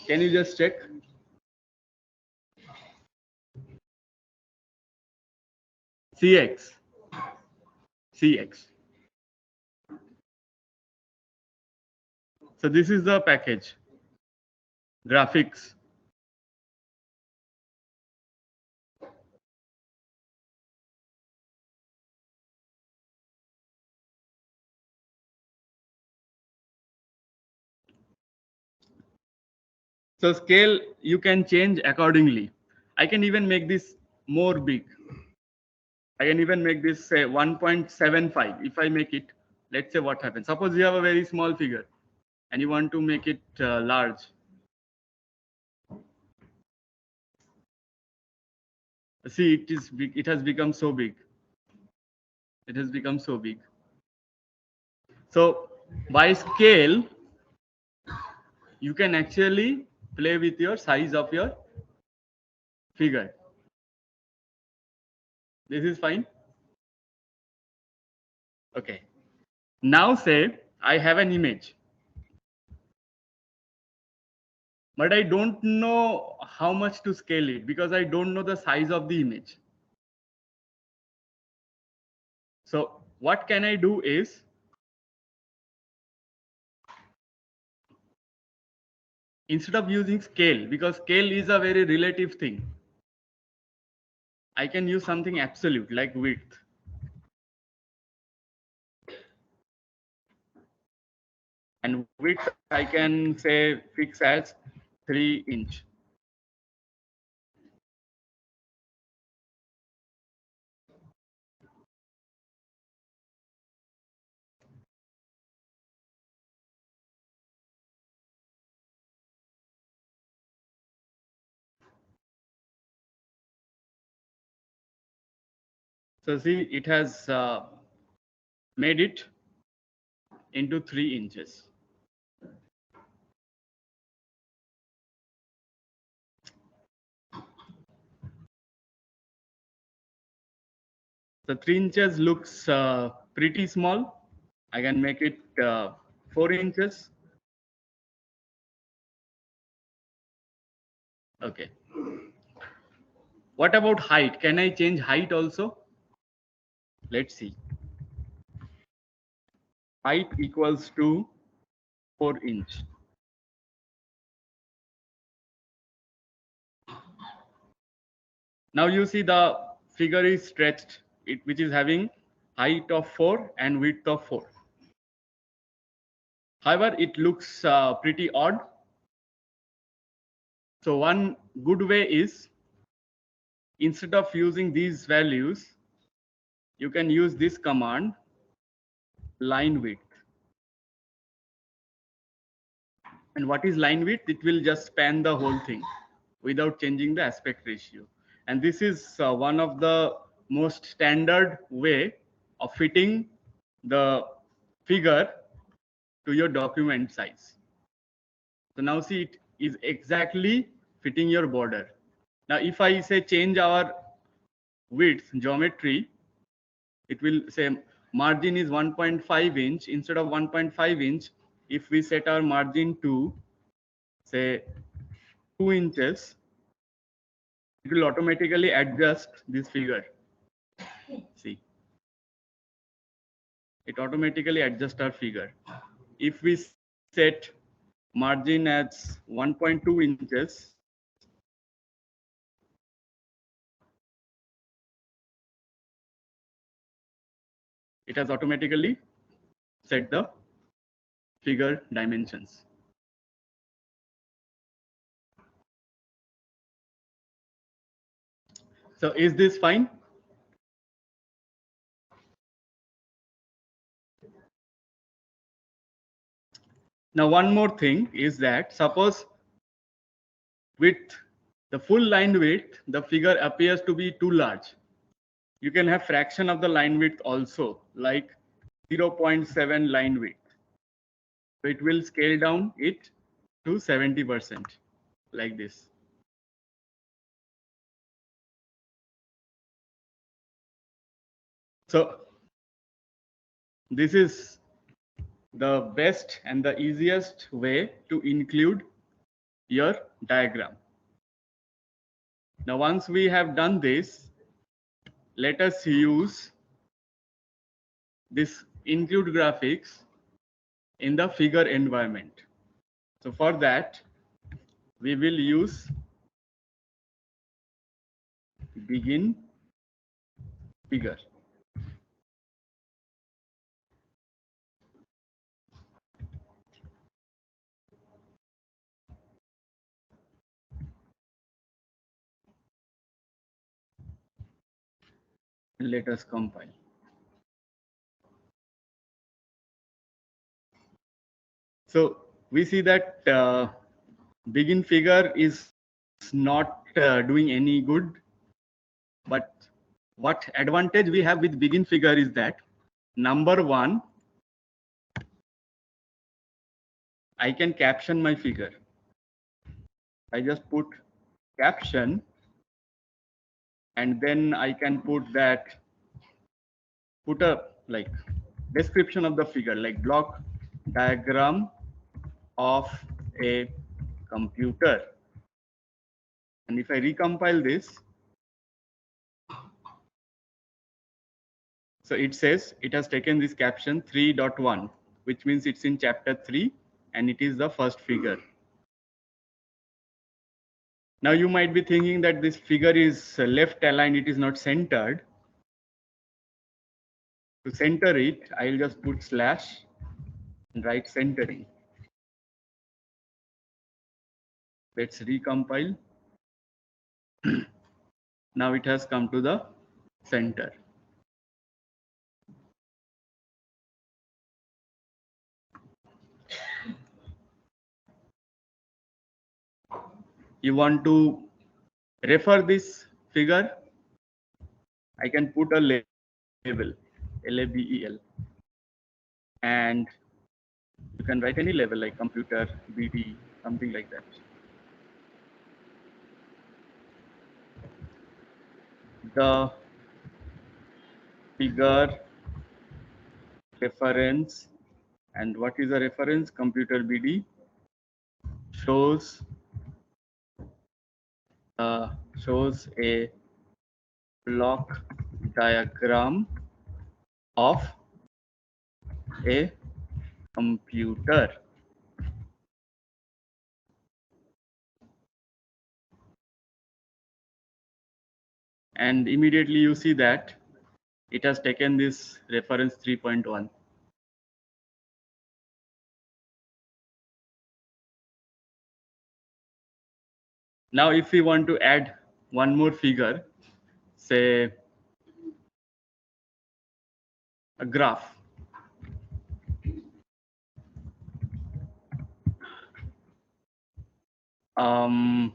Can you just check? CX. CX. So this is the package. Graphics. So scale you can change accordingly. I can even make this more big. I can even make this say 1.75. If I make it, let's say what happens. Suppose you have a very small figure and you want to make it large. See, it is big. It has become so big. It has become so big. So by scale, you can actually play with your size of your figure. This is fine. Okay. Now say I have an image, but I don't know how much to scale it because I don't know the size of the image. So what can I do is instead of using scale, because scale is a very relative thing, I can use something absolute like width. And width I can say fix as 3 inch. So see, it has made it into 3 inches. The 3 inches looks pretty small. I can make it 4 inches. Okay. What about height? Can I change height also? Let's see. Height equals to 4 inch. Now you see the figure is stretched, which is having height of 4 and width of 4. However, it looks pretty odd. So one good way is, instead of using these values, you can use this command, line width. And what is line width? It will just span the whole thing without changing the aspect ratio. And this is one of the most standard way of fitting the figure to your document size. So now see, it is exactly fitting your border. Now if I say change our width geometry, it will say margin is 1.5 inch. Instead of 1.5 inch, if we set our margin to say 2 inches, it will automatically adjust this figure. See, it automatically adjusts our figure. If we set margin as 1.2 inches, it has automatically set the figure dimensions. So is this fine? Now one more thing is that, suppose with the full line width, the figure appears to be too large. You can have fraction of the line width also, like 0.7 line width. So it will scale down it to 70%, like this. So this is the best and the easiest way to include your diagram. Now once we have done this, let us use this include graphics in the figure environment. So for that, we will use begin figure. Let us compile. So we see that begin figure is not doing any good, but what advantage we have with begin figure is that, number one, I can caption my figure. I just put caption, and then I can put a like description of the figure, like block diagram of a computer. And if I recompile this, so it says it has taken this caption 3.1, which means it's in chapter 3 and it is the first figure. Now you might be thinking that this figure is left aligned, it is not centered. To center it, I'll just put slash and write centering. Let's recompile. Now it has come to the center. You want to refer this figure, I can put a label, label, and you can write any level like computer, BD, something like that. The figure reference, and what is a reference? Computer BD shows shows a block diagram of a computer. And immediately you see that it has taken this reference 3.1. Now if we want to add one more figure, say a graph, um,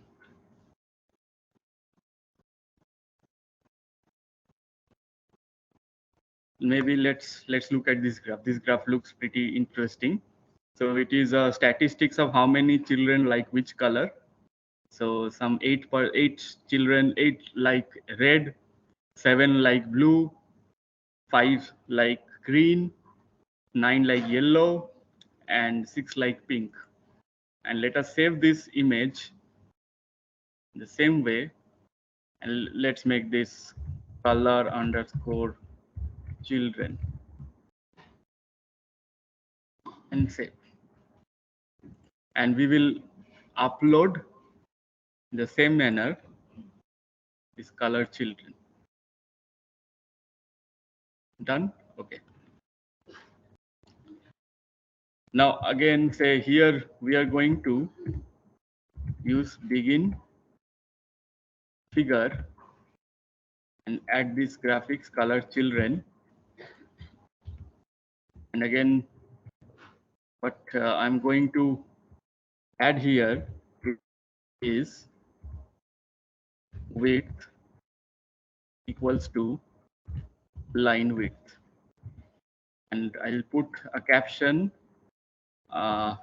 maybe let's look at this graph. This graph looks pretty interesting. So it is statistics of how many children like which color. So some eight children, 8 like red, 7 like blue, 5 like green, 9 like yellow, and 6 like pink. And let us save this image the same way, and let's make this color underscore children and save. And we will upload the same manner this color children. Done? Okay. Now again, say here we are going to use begin figure and add this graphics color children. And again, what I'm going to add here is width equals to line width, and I'll put a caption, uh,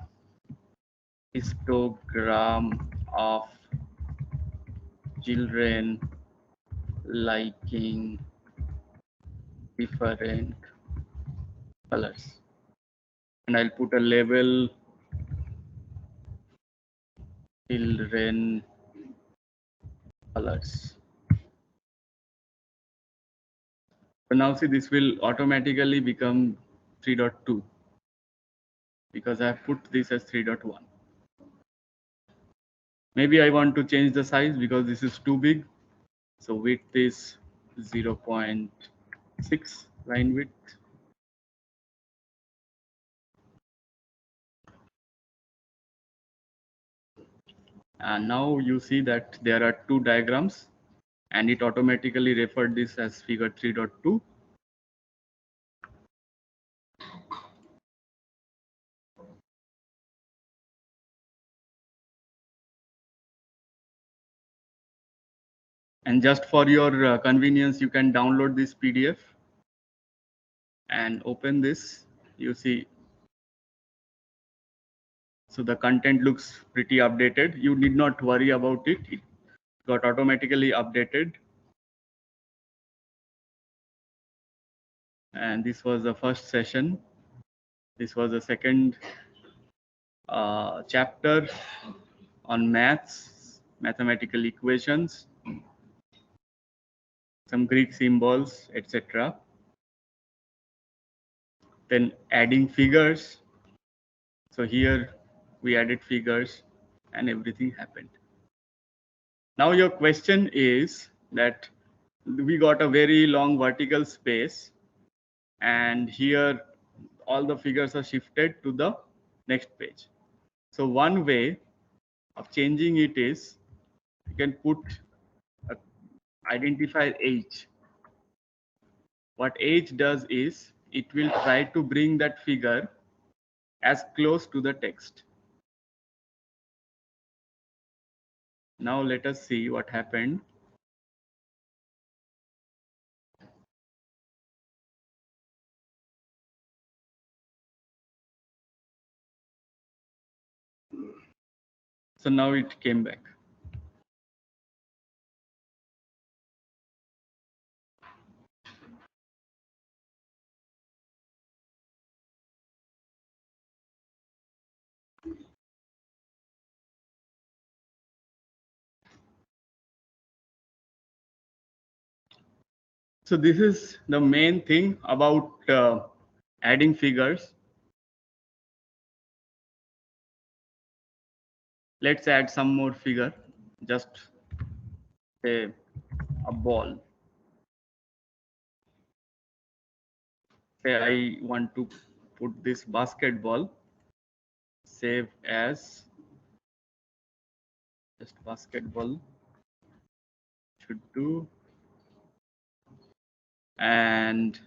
histogram of children liking different colors, and I'll put a label children colors. So now see, this will automatically become 3.2 because I have put this as 3.1. Maybe I want to change the size because this is too big. So width is 0.6 line width. And now you see that there are two diagrams and it automatically referred this as figure 3.2. And just for your convenience, you can download this PDF and open this. You see, so the content looks pretty updated. You need not worry about it. It got automatically updated. And this was the first session. This was the second chapter on maths, mathematical equations, some Greek symbols, etc. Then adding figures. So here we added figures and everything happened. Now your question is that we got a very long vertical space, and here all the figures are shifted to the next page. So one way of changing it is you can put a identifier H. What H does is it will try to bring that figure as close to the text. Now let us see what happened. So now it came back. So this is the main thing about adding figures. Let's add some more figure. Just say a ball. Say I want to put this basketball. Save as just basketball should do, and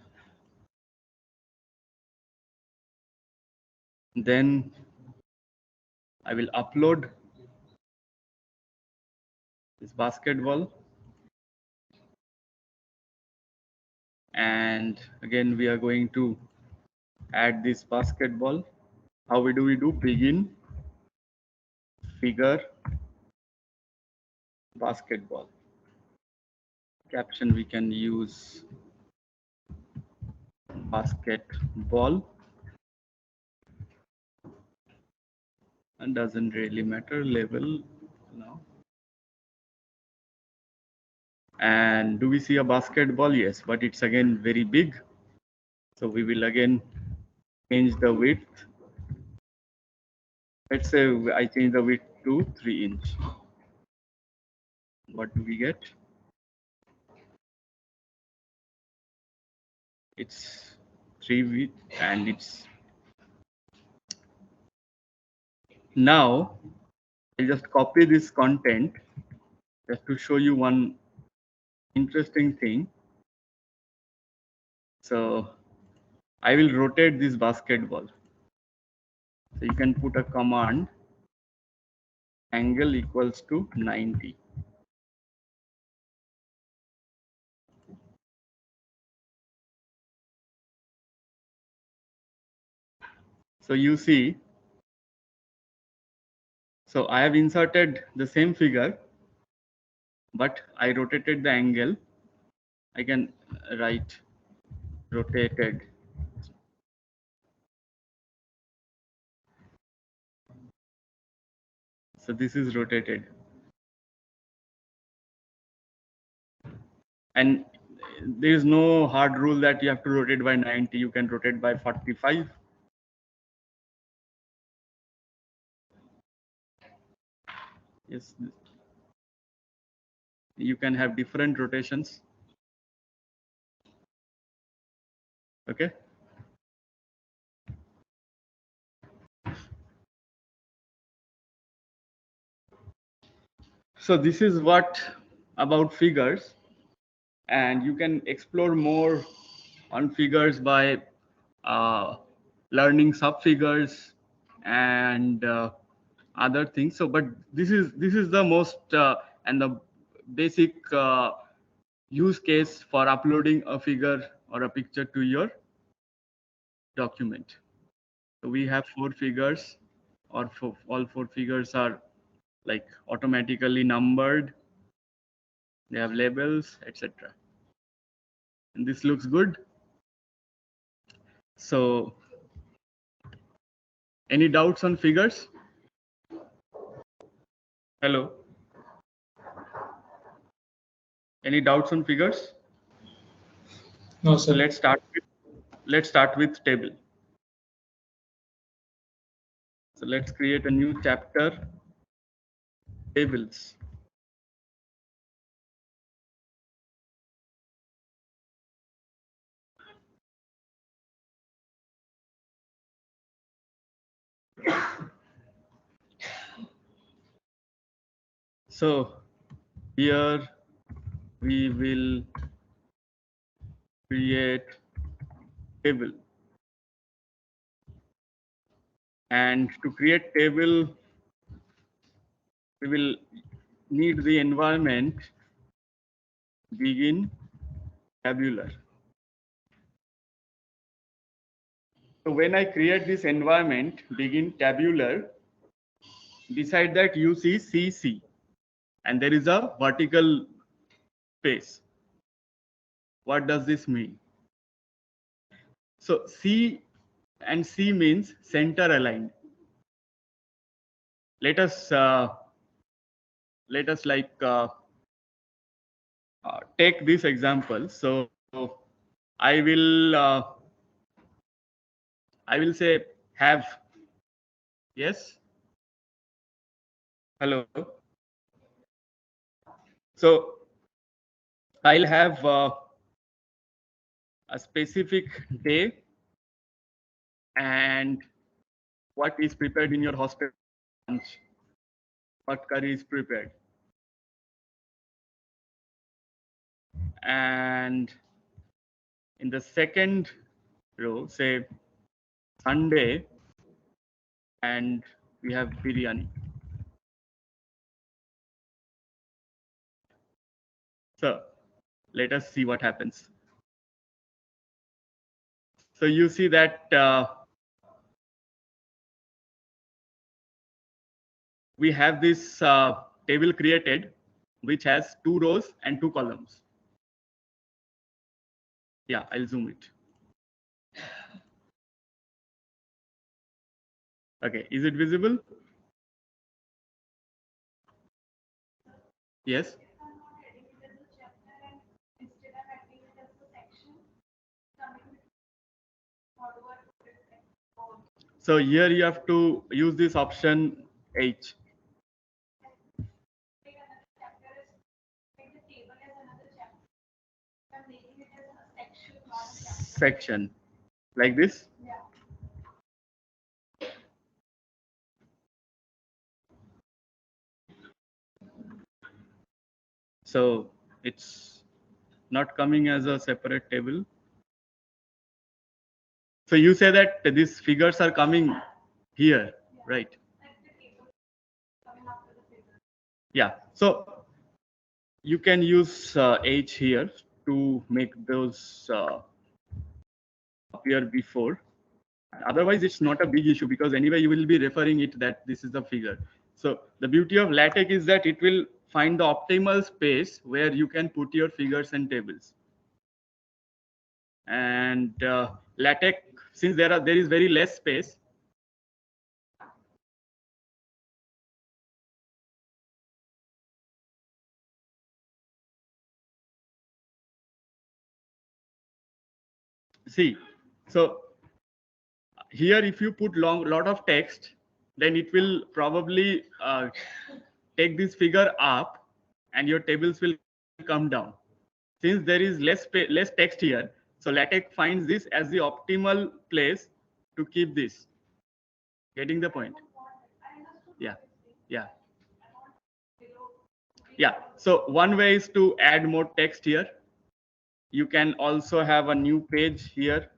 then I will upload this basketball, and again we are going to add this basketball. How we do begin figure basketball. Caption we can use basketball, and doesn't really matter level now. And do we see a basketball? Yes, but it's again very big, so we will again change the width. Let's say I change the width to 3 inch. What do we get? It's 3 width, and it's now I'll just copy this content just to show you one interesting thing. So I will rotate this basketball. So you can put a command angle equals to 90. So you see, so I have inserted the same figure, but I rotated the angle. I can write rotated. So this is rotated. And there is no hard rule that you have to rotate by 90. You can rotate by 45. Yes, you can have different rotations. Okay. So this is what about figures, and you can explore more on figures by learning subfigures and other things. So, but this is the most and the basic use case for uploading a figure or a picture to your document. So we have 4 figures, or all 4 figures are like automatically numbered. They have labels, etc. And this looks good. So any doubts on figures? Hello. Any doubts on figures? No, So sir. let's start with table. So let's create a new chapter, tables. So here we will create table, and to create table we will need the environment begin tabular. So when I create this environment begin tabular, beside that you see CC, and there is a vertical space. What does this mean? So C and C means center aligned. Let us like take this example. So I will say have, yes, hello. So I'll have a specific day and what is prepared in your hostel lunch, what curry is prepared, and in the second row say Sunday and we have biryani. So let us see what happens. So you see that we have this table created which has 2 rows and 2 columns. Yeah, I'll zoom it. Okay, is it visible? Yes. So here you have to use this option H. Section like this. So it's not coming as a separate table. So you say that these figures are coming here, right? Yeah. So you can use H here to make those appear before. Otherwise, it's not a big issue because anyway you will be referring it that this is the figure. So the beauty of LaTeX is that it will find the optimal space where you can put your figures and tables. And LaTeX, since there is very less space, see, so here if you put lot of text, then it will probably take this figure up and your tables will come down. Since there is less text here, so LaTeX finds this as the optimal place to keep this. Getting the point? Yeah, yeah, yeah. So one way is to add more text here. You can also have a new page here.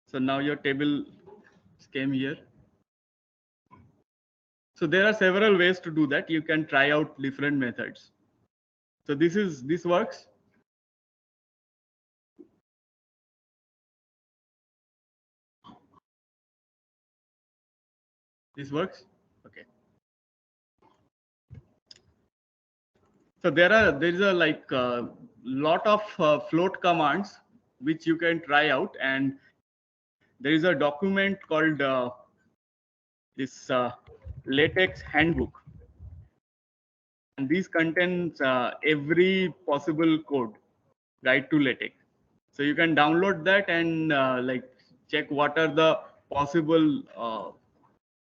So now your table came here. So there are several ways to do that. You can try out different methods. So this works. This works. Okay. So there is a like lot of float commands which you can try out, and there is a document called this LaTeX handbook, and these contains every possible code guide to LaTeX. So you can download that and like check what are the possible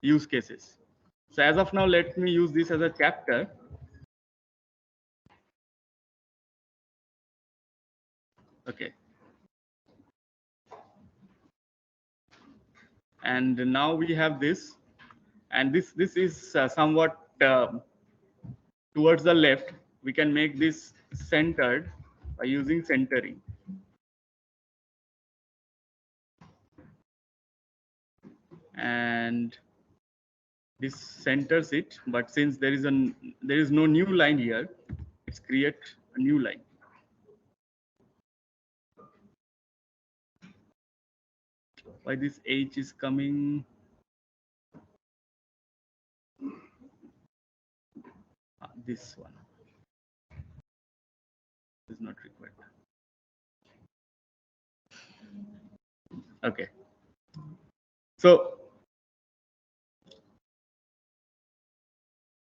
use cases. So as of now, let me use this as a chapter. Okay. And now we have this, and this is somewhat towards the left. We can make this centered by using centering. And this centers it, but since there is no new line here, let's create a new line. Why this H is coming? This one is not required. Okay. So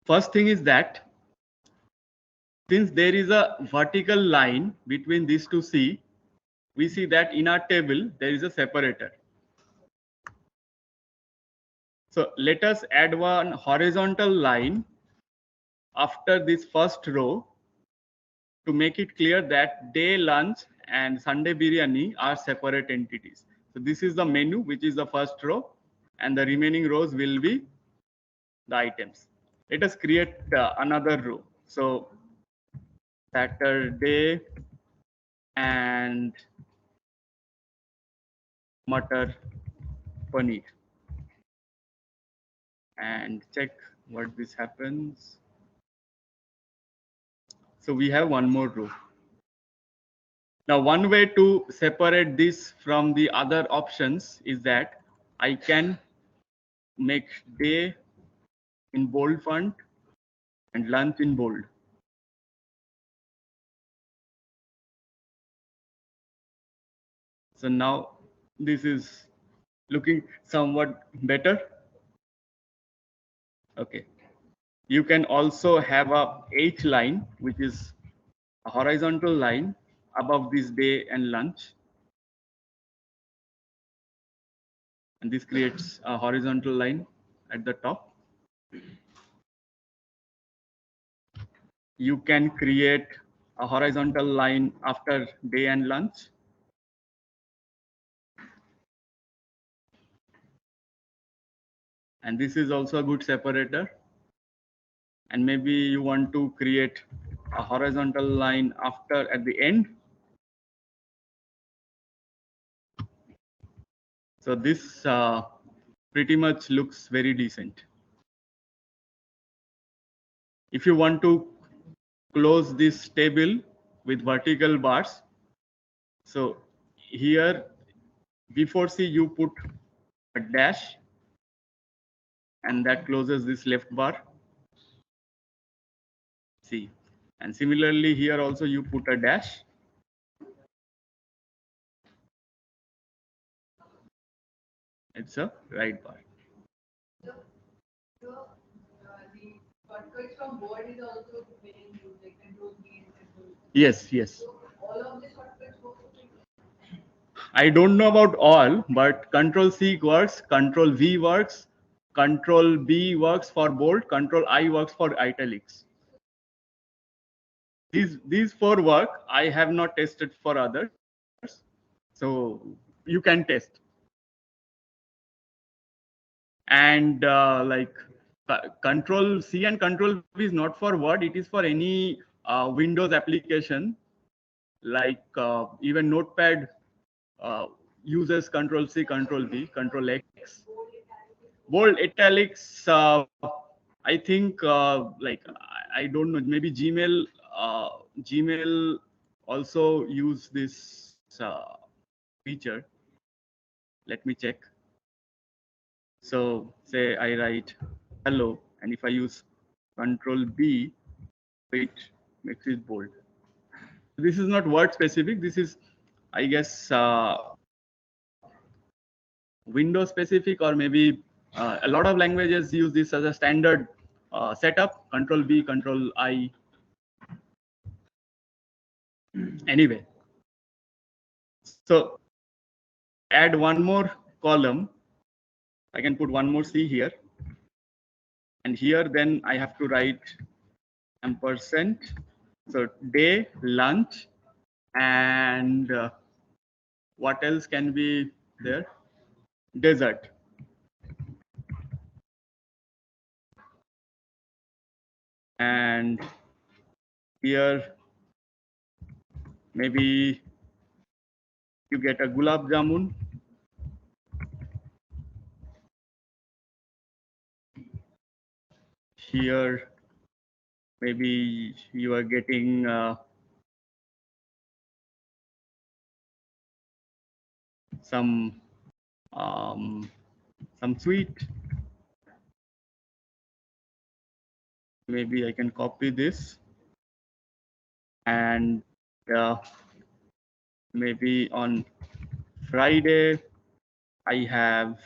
first thing is that since there is a vertical line between these two C, we see that in our table there is a separator. So let us add one horizontal line after this first row to make it clear that day lunch and Sunday biryani are separate entities. So this is the menu, which is the first row, and the remaining rows will be the items. Let us create another row. So Saturday and Matar Paneer, and check what this happens. So we have one more row. Now, one way to separate this from the other options is that I can make day in bold font and lunch in bold. So now this is looking somewhat better. Okay. You can also have a H line, which is a horizontal line above this day and lunch. And this creates a horizontal line at the top. You can create a horizontal line after day and lunch. And this is also a good separator. And maybe you want to create a horizontal line after at the end. So this pretty much looks very decent. If you want to close this table with vertical bars, so here before C you put a dash, and that closes this left bar. See, and similarly here also you put a dash. It's a right bar. So, the shortcuts from board is also being used, like control B and control. Yes, yes. So all of the shortcuts work for people? I don't know about all, but Control C works, Control V works, Control B works for bold, Control I works for italics. These four work. I have not tested for others, so you can test. And Control C and Control V is not for Word; it is for any Windows application, like even Notepad uses Control C, Control V, Control X. Bold italics, I think I don't know, maybe Gmail also use this feature. Let me check. So say I write hello, and if I use Control B, it makes it bold. This is not word specific. This is, I guess, Windows specific, or maybe a lot of languages use this as a standard setup. Control B, Control I. Anyway, so add one more column. I can put one more C here, and here then I have to write ampersand. So day lunch And what else can be there? Desert. And here maybe you get a gulab jamun. Here maybe you are getting some um, some sweet. Maybe I can copy this, and maybe on Friday I have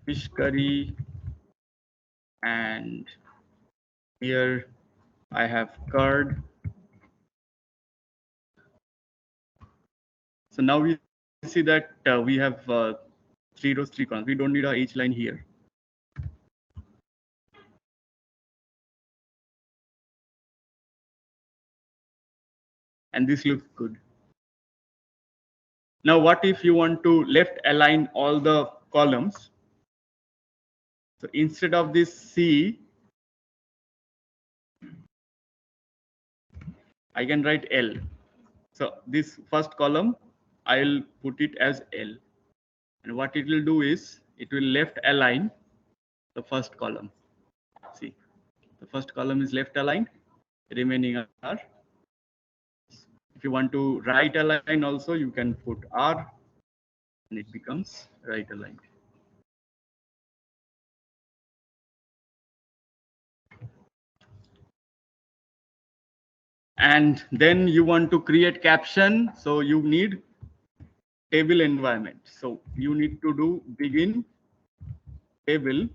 fish curry, and here I have curd. So now we see that we have 3 rows, 3 columns. We don't need a each line here. And this looks good. Now, what if you want to left align all the columns? So instead of this C, I can write L. So this first column, I'll put it as L. And what it will do is, it will left align the first column. See, the first column is left aligned, remaining are. If you want to right align also, you can put R, and it becomes right aligned. And then you want to create caption, so you need table environment. So you need to do begin table,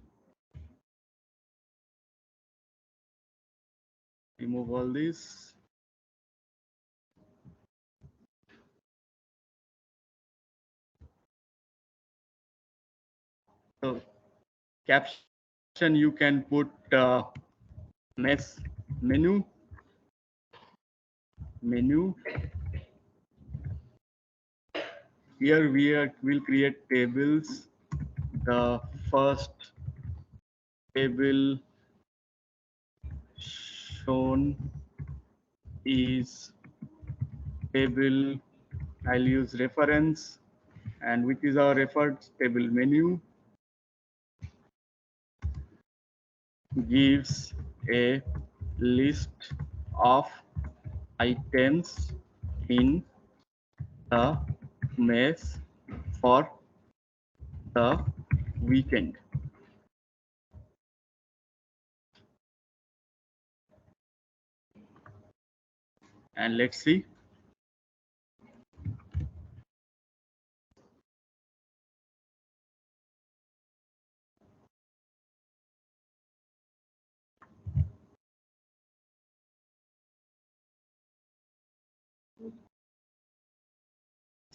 remove all this. So caption, you can put mess menu. Here will create tables. The first table shown is table. I'll use reference, and which is our reference table menu. Gives a list of items in the mess for the weekend. And let's see.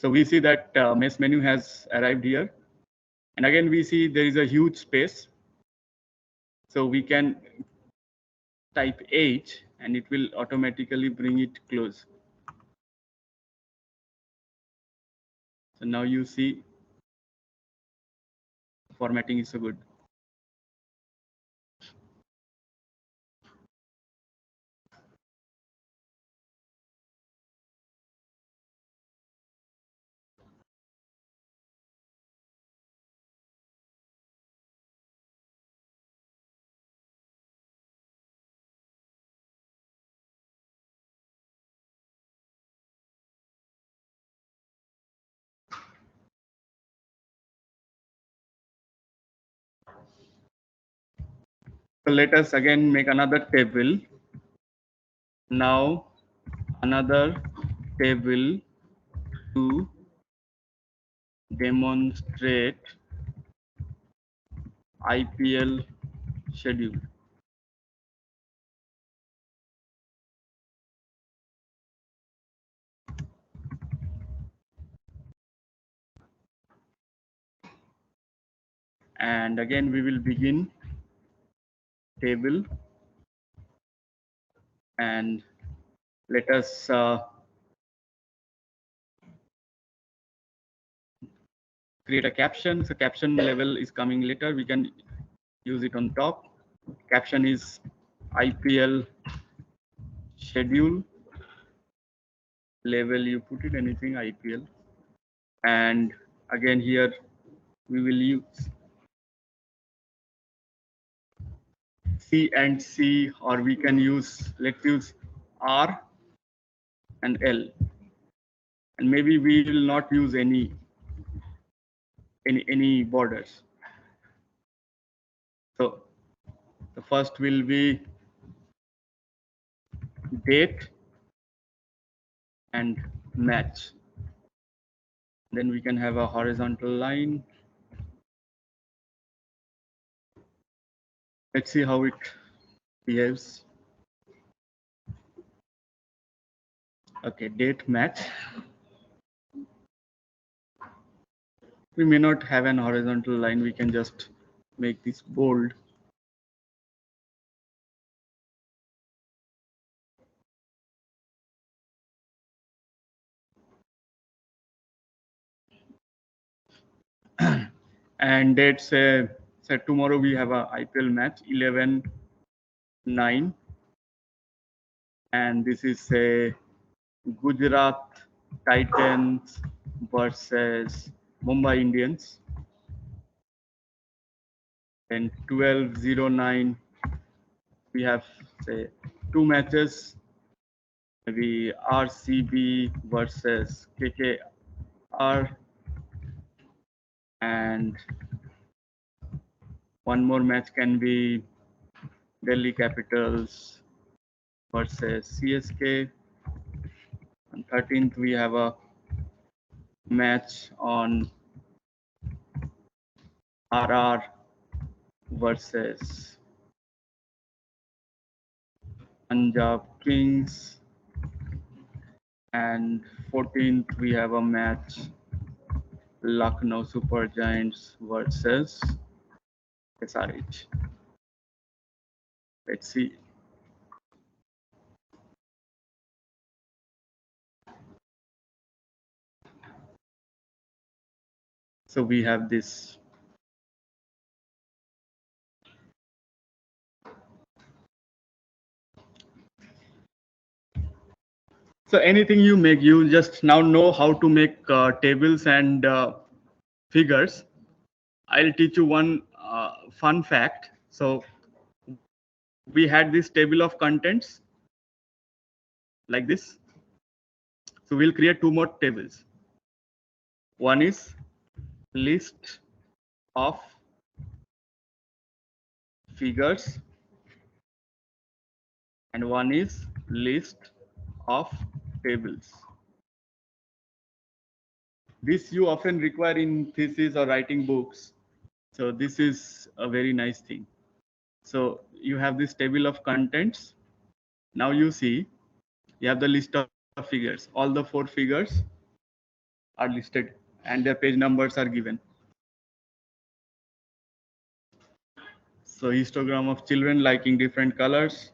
So we see that mess menu has arrived here. And again, we see there is a huge space. So we can type H, and it will automatically bring it close. So now you see formatting is so good. So let us again make another table. Now another table to demonstrate IPL schedule. And again, we will begin table, and Let us create a caption. So caption level is coming later. We can use it on top. Caption is IPL schedule. Level you put it anything IPL. And again here we will use C and C, or we can use, let's use R and L. And maybe we will not use any borders. So the first will be date and match. Then we can have a horizontal line. Let's see how it behaves. Okay, date match. We may not have an horizontal line. We can just make this bold. And let's say tomorrow we have a IPL match 11-9, and this is a Gujarat Titans versus Mumbai Indians. And 12-09 we have say two matches, maybe RCB versus KKR, and one more match can be Delhi Capitals versus CSK. On 13th, we have a match on RR versus Punjab Kings. And 14th, we have a match Lucknow Super Giants versus SRH. Let's see. So we have this. So anything you make, you just now know how to make tables and figures. I'll teach you one fun fact. So we had this table of contents like this. So we'll create two more tables. One is list of figures and one is list of tables. This you often require in thesis or writing books. So this is a very nice thing. So you have this table of contents. Now you see you have the list of figures. All the four figures are listed and their page numbers are given. So histogram of children liking different colors,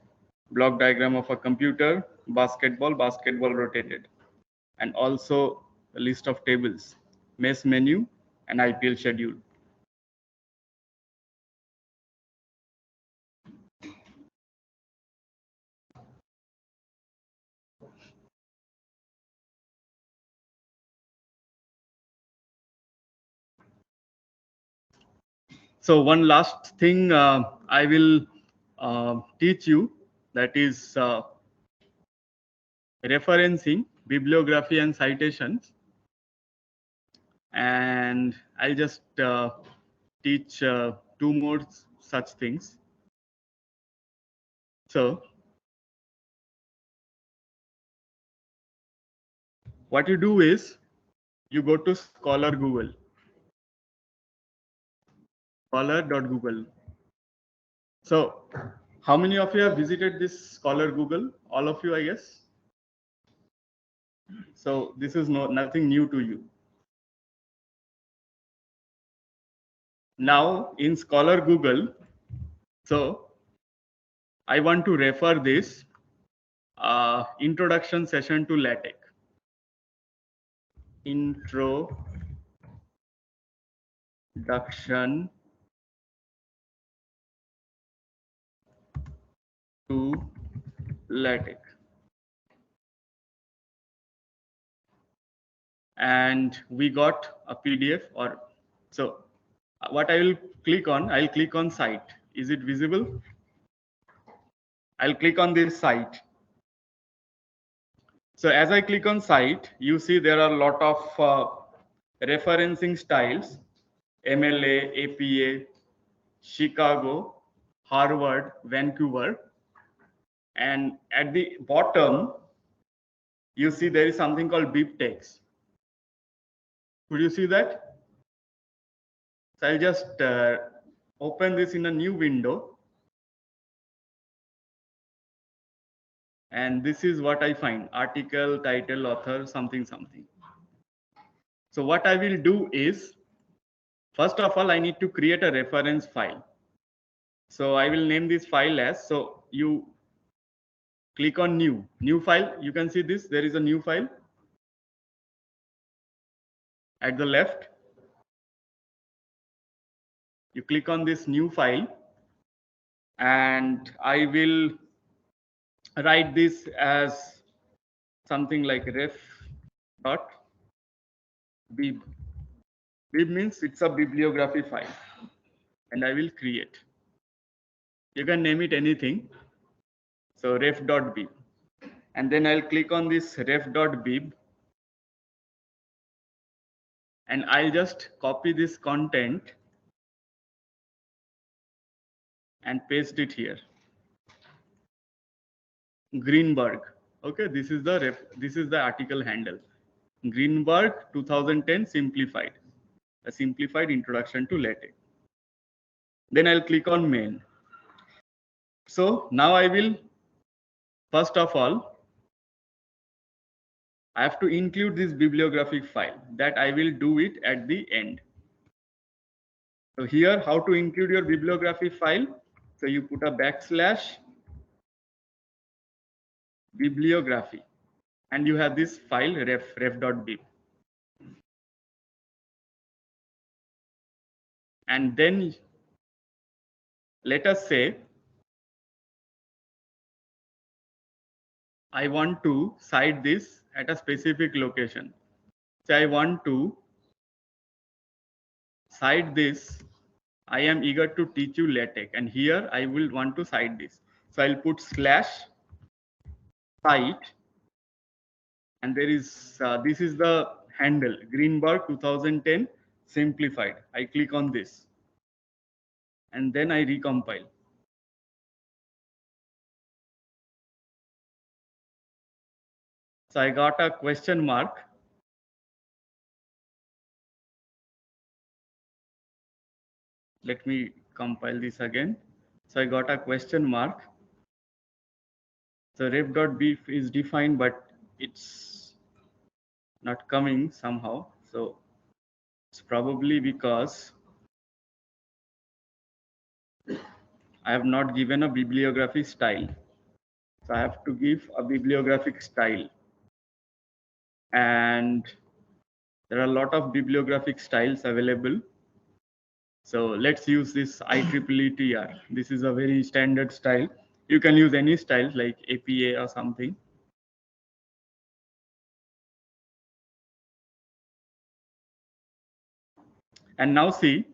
block diagram of a computer, basketball rotated, and also a list of tables, mess menu and IPL schedule. So one last thing I will teach you, that is referencing, bibliography and citations. And I'll just teach two more such things. So what you do is you go to Scholar Google, scholar.google. So how many of you have visited this Scholar Google? All of you, I guess. So this is nothing new to you. Now in Scholar Google, so I want to refer this introduction session to LaTeX. Introduction to LaTeX. And we got a PDF or so what I will click on, I'll click on site. Is it visible? I'll click on this site. So as I click on site, you see there are a lot of referencing styles, MLA, APA, Chicago, Harvard, Vancouver. And at the bottom, you see there is something called BibTeX. Could you see that? So I'll just open this in a new window. And this is what I find: article, title, author, something, something. So what I will do is, first of all, I need to create a reference file. So I will name this file as, so you click on new file. You can see this, there is a new file at the left. You click on this new file and I will write this as something like ref.bib. Bib means it's a bibliography file and I will create. You can name it anything. So ref.bib. And then I'll click on this ref.bib and I'll just copy this content and paste it here. Greenberg. Okay, this is the article handle. Greenberg 2010 simplified. A simplified introduction to LaTeX. Then I'll click on main. So now I will, first of all, I have to include this bibliographic file. That I will do it at the end. So here, how to include your bibliography file? So you put a backslash bibliography and you have this file ref.bib. And then let us say I want to cite this at a specific location. So I want to cite this. I am eager to teach you LaTeX, and here I will want to cite this. So I'll put slash cite, and there is this is the handle Greenberg 2010 simplified. I click on this, and then I recompile. So I got a question mark. Let me compile this again. So I got a question mark. So ref.bib is defined, but it's not coming somehow. So it's probably because I have not given a bibliography style. So I have to give a bibliographic style. And there are a lot of bibliographic styles available. So let's use this IEEE. This is a very standard style. You can use any style like APA or something. And now see,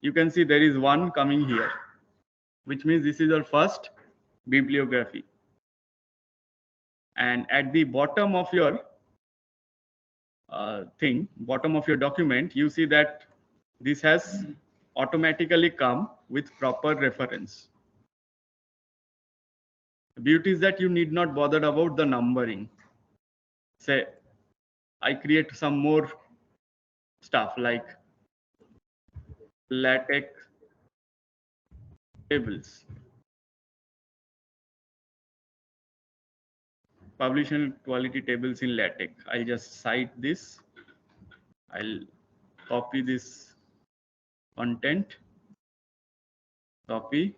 you can see there is one coming here, which means this is our first bibliography. And at the bottom of your bottom of your document, you see that this has automatically come with proper reference. The beauty is that you need not bother about the numbering. Say, I create some more stuff like LaTeX tables. Publication quality tables in LaTeX. I'll just cite this. I'll copy this content, copy,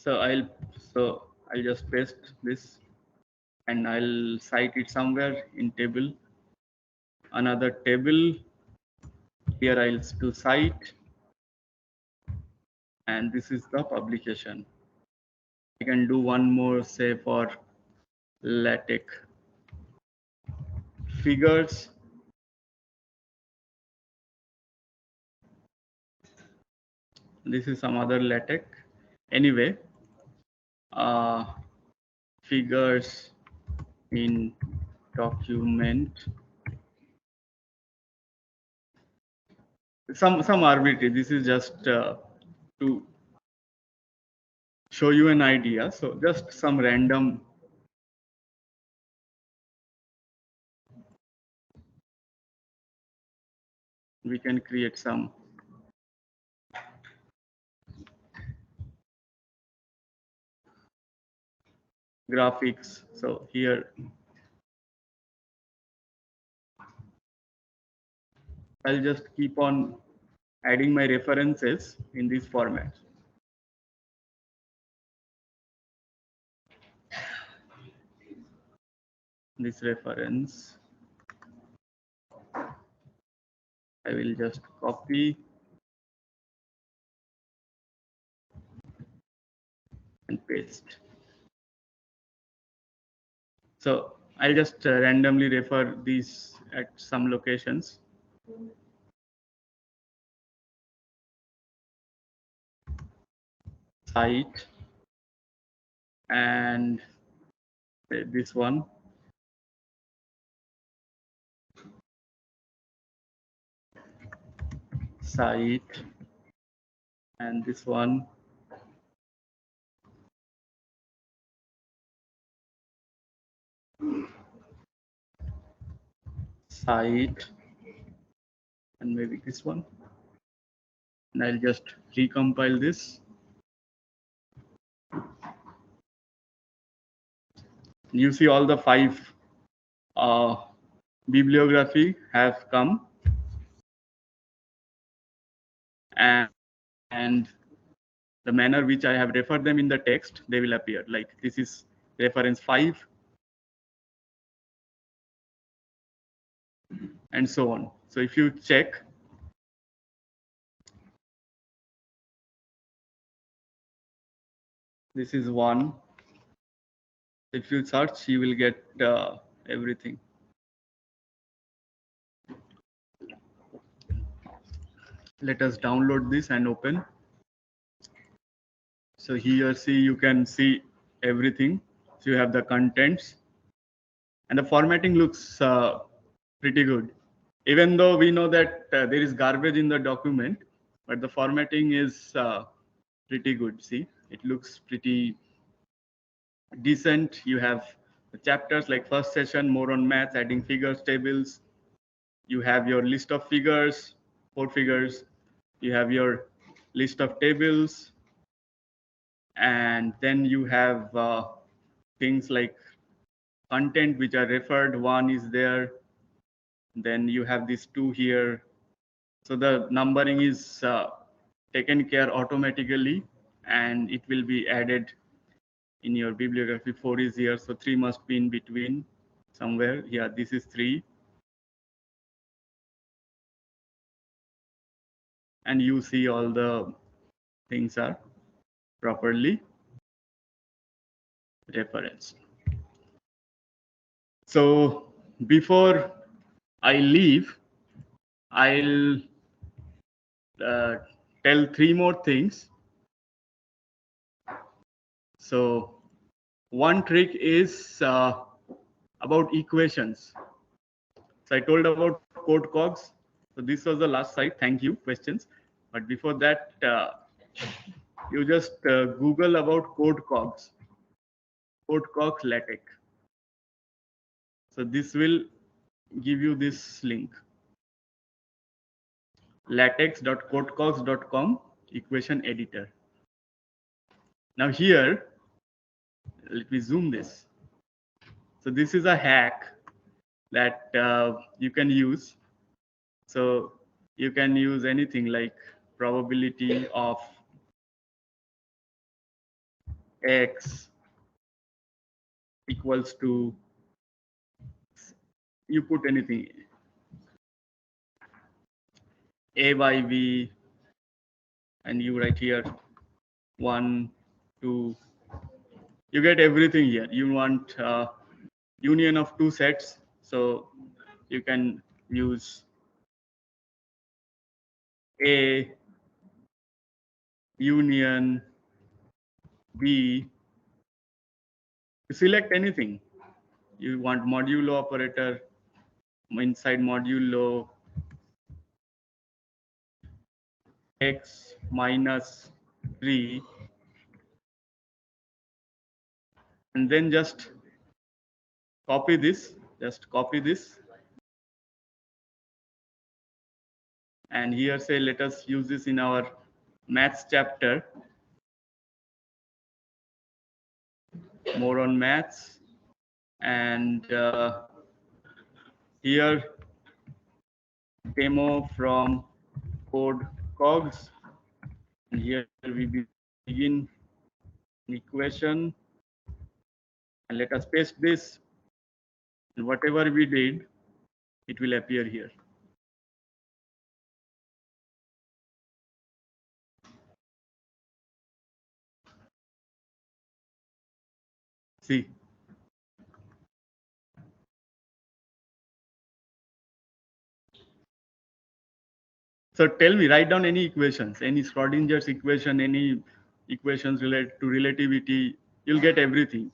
So I'll just paste this and I'll cite it somewhere in table. Another table. Here I'll do cite, and this is the publication. I can do one more, say for LaTeX figures. This is some other LaTeX. Anyway, uh, figures in document. Some arbitrary. This is just to show you an idea. So just some random we can create some graphics. So here I'll just keep on adding my references in this format. This reference I will just copy and paste. So I'll just randomly refer these at some locations. Site and this one. Site and this one. Site and maybe this one. And I'll just recompile this. You see all the 5 bibliography have come, and the manner which I have referred them in the text, they will appear. Like this is reference 5 and so on. So if you check, this is one. If you search, you will get everything. Let us download this and open. So here, see, you can see everything. So you have the contents, and the formatting looks pretty good. Even though we know that there is garbage in the document, but the formatting is pretty good. See, it looks pretty decent. You have the chapters like first session, more on maths, adding figures, tables. You have your list of figures, 4 figures. You have your list of tables, and then you have things like content which are referred. One is there. Then you have these 2 here. So the numbering is taken care automatically, and it will be added in your bibliography. 4 is here, so 3 must be in between somewhere. Yeah, this is 3. And you see all the things are properly referenced. So before I leave, I'll tell 3 more things. So one trick is about equations. So I told about code cogs. So this was the last slide. Thank you. Questions. But before that, you just Google about code cogs. Code cogs LaTeX. So this will give you this link. latex.codecogs.com equation editor. Now here, let me zoom this. So this is a hack that you can use. So you can use anything like probability of x equals to, you put anything, a by b, and you write here 1, 2. You get everything here. You want union of two sets, so you can use A union B. You select anything. You want modulo operator, inside modulo x minus 3, and then just copy this, and here say let us use this in our maths chapter, more on maths, and here demo from code cogs, and here we begin an equation, and let us paste this, and whatever we did, it will appear here. See, so tell me, write down any equations, any Schrodinger's equation, any equations related to relativity, you'll get everything.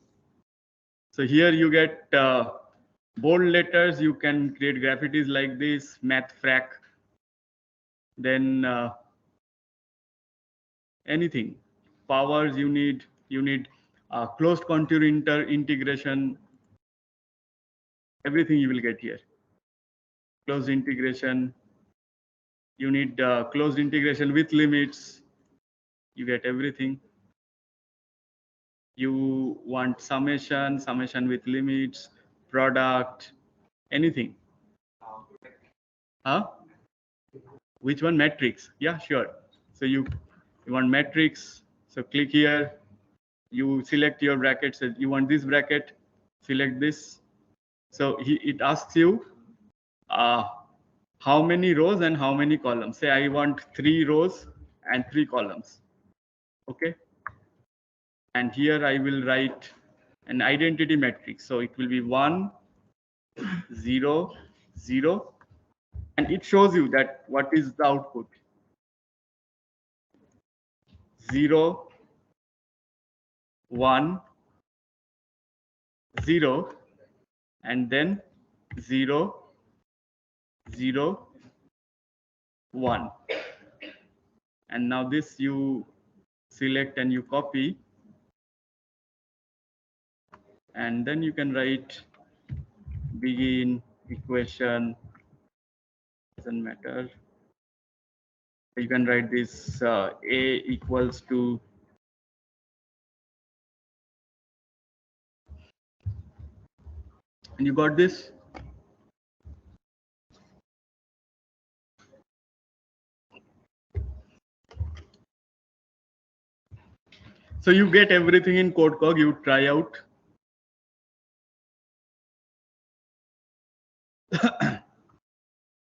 So here you get bold letters, you can create graffitis like this, math frac, then anything, powers you need closed contour integration, everything you will get here. Closed integration, you need closed integration with limits, you get everything. You want summation with limits, product, anything. Huh? Which one? Matrix? Yeah, sure. So you want matrix, so click here, you select your brackets, you want this bracket, select this. So it asks you how many rows and how many columns. Say I want 3 rows and 3 columns. Okay. And here I will write an identity matrix. So it will be 1, 0, 0. And it shows you that what is the output. 0, 1, 0, and then 0, 0, 1. And now this you select and you copy, and then you can write begin equation, doesn't matter. You can write this a equals to and you got this. So you get everything in CodeCog, you try out.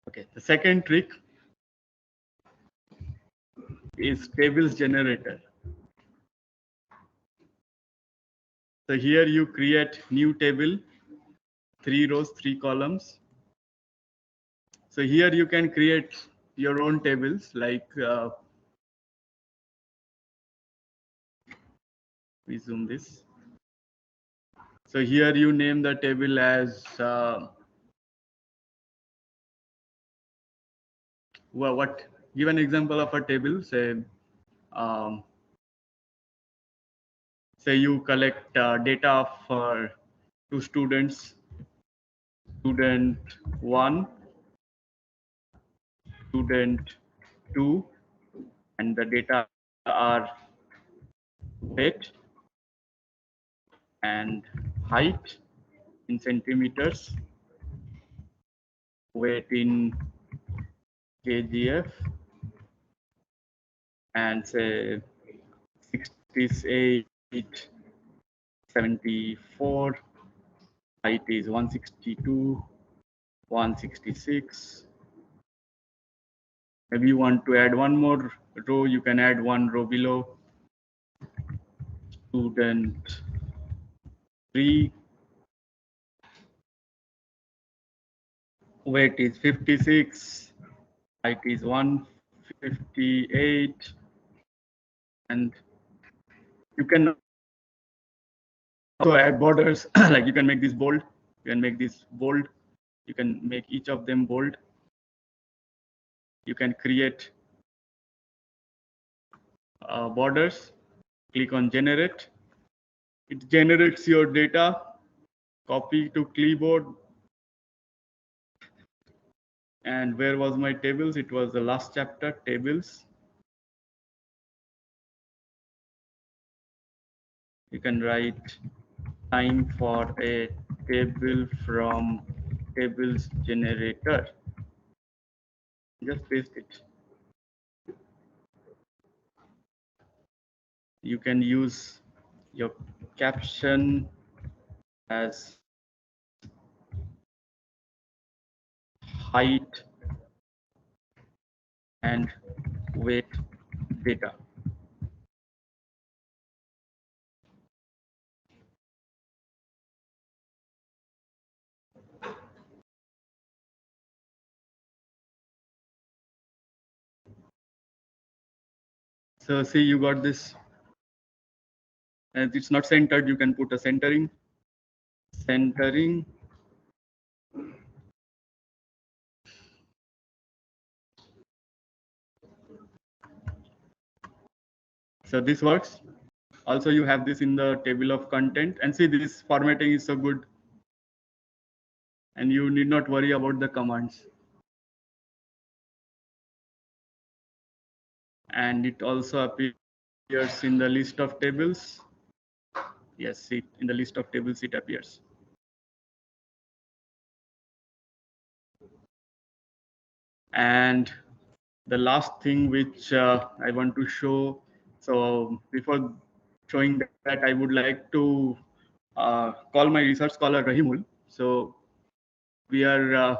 Okay, the second trick is tables generator. So here you create new table, 3 rows, 3 columns. So here you can create your own tables like we zoom this. So here you name the table as well, what? Give an example of a table. Say say you collect data for 2 students, student 1, student 2, and the data are weight and height in centimeters, weight in kgf, and say 68 74, height is 162, 166. Maybe you want to add one more row, you can add one row below. Student 3, weight is 56, height is 158, and you can also add borders. Like you can make this bold, you can make this bold, you can make each of them bold. You can create borders. Click on generate. It generates your data. Copy to clipboard. And where was my tables? It was the last chapter, tables. You can write time for a table from tables generator. Just paste it. You can use your caption as height and weight data. So see, you got this. And it's not centered, you can put a centering. Centering. So this works. Also, you have this in the table of content, and see, this formatting is so good, and you need not worry about the commands. And it also appears in the list of tables. Yes, see, in the list of tables it appears. And the last thing which I want to show. So before showing that, I would like to call my research scholar Rahimul. So we are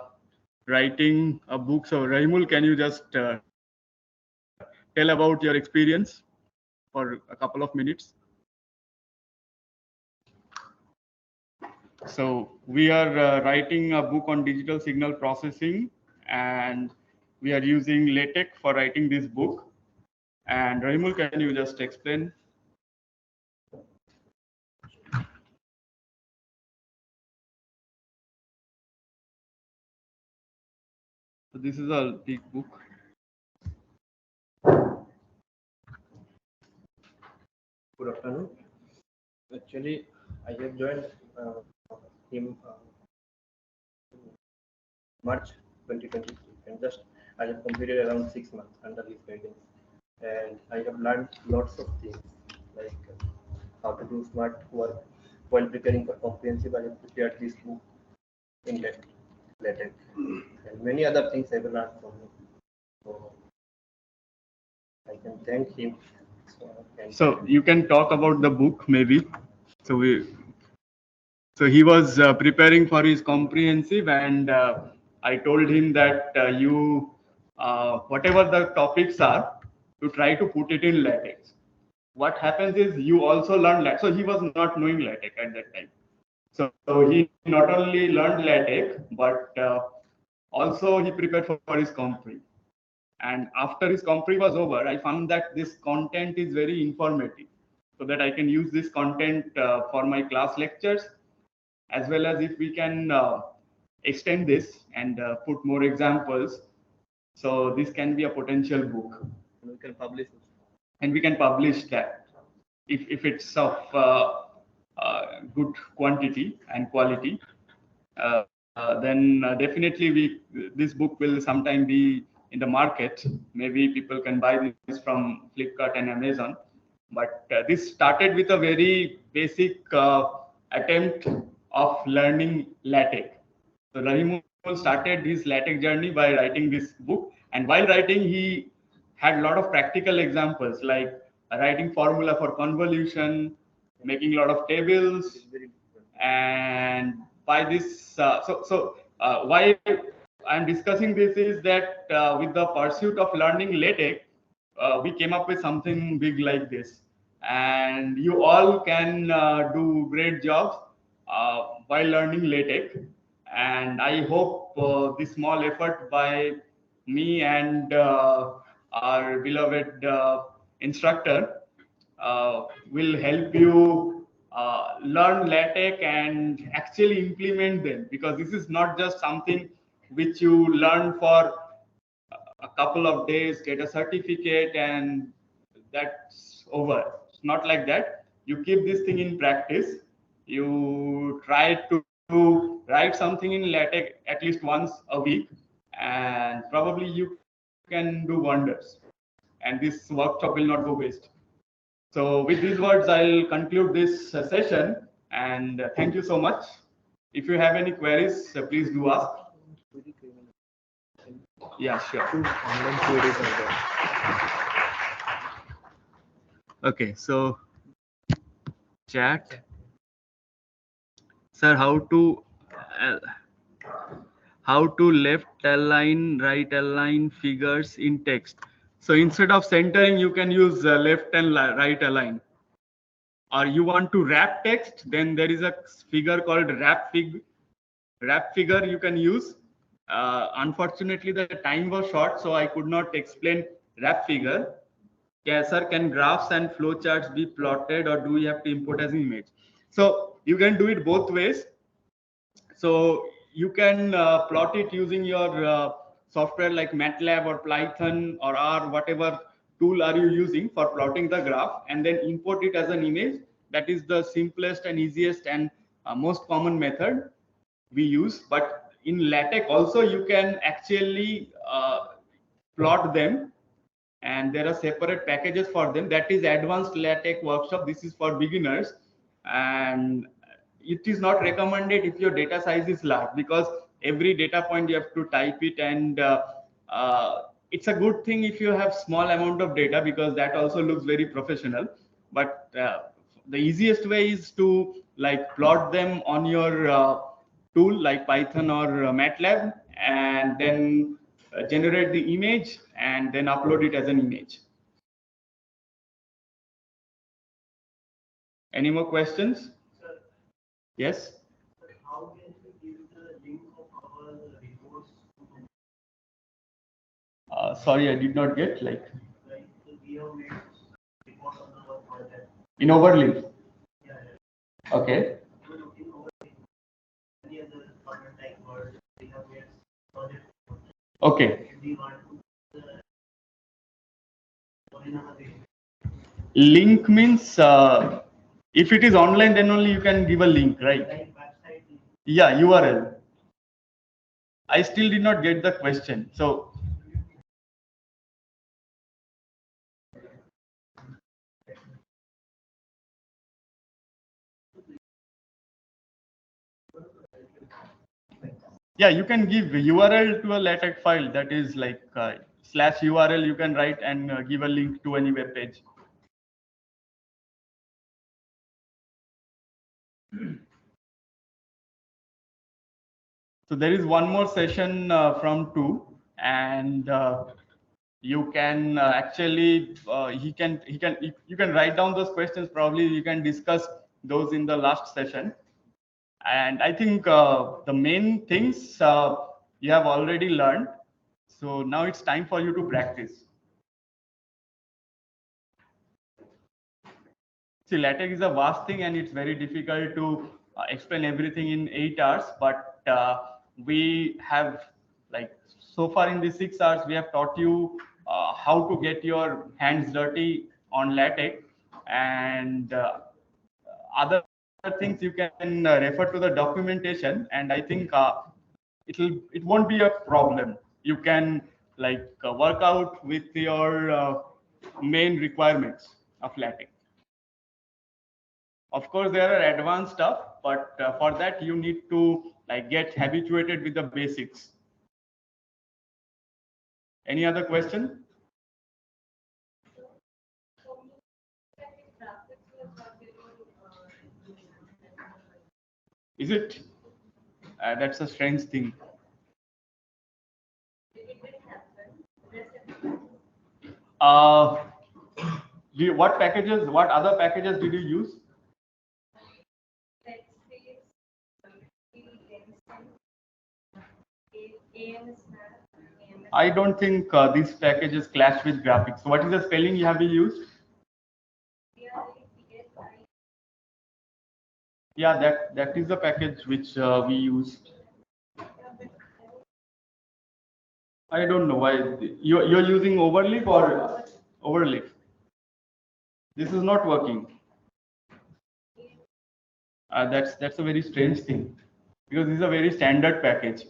writing a book. So Rahimul, can you just tell about your experience for a couple of minutes? So we are writing a book on digital signal processing, and we are using LaTeX for writing this book. And Rahimul, can you just explain? So this is a big book. Good afternoon. Actually, I have joined him March 2023, and just I have completed around 6 months under his guidance, and I have learned lots of things like how to do smart work while preparing for comprehensive. I have prepared this book in LaTeX, and many other things I have learned from him. So I can thank him. So you can talk about the book maybe. So he was preparing for his comprehensive, and I told him that you whatever the topics are, to try to put it in LaTeX. What happens is you also learn LaTeX. So he was not knowing LaTeX at that time. So he not only learned LaTeX, but also he prepared for his compre. And after his compre was over, I found that this content is very informative, so that I can use this content for my class lectures, as well as if we can extend this and put more examples. So this can be a potential book. We can publish it. And we can publish that if it's of good quantity and quality. Then definitely this book will sometime be in the market. Maybe people can buy this from Flipkart and Amazon. But this started with a very basic attempt of learning LaTeX. So Rahimul started his LaTeX journey by writing this book, and while writing, he had a lot of practical examples like writing formula for convolution, making a lot of tables. It's very different. And by this, why I'm discussing this is that with the pursuit of learning LaTeX, we came up with something big like this, and you all can do great jobs while learning LaTeX. And I hope this small effort by me and our beloved instructor will help you learn LaTeX and actually implement them, because this is not just something which you learn for a couple of days, get a certificate, and that's over. It's not like that. You keep this thing in practice. You try to write something in LaTeX at least once a week, and probably you can do wonders. And this workshop will not go waste. So with these words, I'll conclude this session, and thank you so much. If you have any queries, please do ask. Yeah, sure. Two online queries are there. Okay, so chat. Sir, uh, how to left align, right align figures in text? So instead of centering, you can use left and right align. Or you want to wrap text, then there is a figure called wrap figure you can use. Unfortunately, the time was short, so I could not explain wrap figure. Yes, sir, can graphs and flowcharts be plotted, or do we have to import as an image? So you can do it both ways. So you can plot it using your software like MATLAB or Python or R, whatever tool are you using for plotting the graph, and then import it as an image. That is the simplest and easiest and most common method we use. But in LaTeX also you can actually plot them, and there are separate packages for them. That is advanced LaTeX workshop. This is for beginners, and it is not recommended if your data size is large, because every data point you have to type it, and it's a good thing if you have small amount of data, because that also looks very professional. But the easiest way is to like plot them on your tool like Python or MATLAB, and then generate the image and then upload it as an image. Any more questions? Yes. How can we give the link of our reports Sorry, I did not get like like we have made reports on the work project? in Overleaf. Yeah, Okay. we were looking over any other format like Word. We have made project. Okay. If we want to in our way. Link means if it is online, then only you can give a link, right? Like website. Yeah, URL. I still did not get the question. So yeah, you can give URL to a LaTeX file, that is like slash URL you can write and give a link to any web page. So there is one more session from 2, and you can actually you can write down those questions. Probably you can discuss those in the last session. And I think the main things you have already learned. So now it's time for you to practice. See, LaTeX is a vast thing, and it's very difficult to explain everything in 8 hours. But we have, like, so far in these 6 hours, we have taught you how to get your hands dirty on LaTeX, and other things you can refer to the documentation. And I think it won't be a problem. You can like work out with your main requirements of LaTeX. Of course, there are advanced stuff, but for that you need to like get habituated with the basics. Any other question? So, graphics was not getting Is it? That's a strange thing. It will happen. Rest Uh, what packages? What other packages did you use? text space, AMS map, AMS. I don't think these packages clash with graphics. So what is the spelling you have used? Yeah, that is the package which we used. I don't know why you're using overleaf or overleaf. This is not working. That's a very strange thing because this is a very standard package.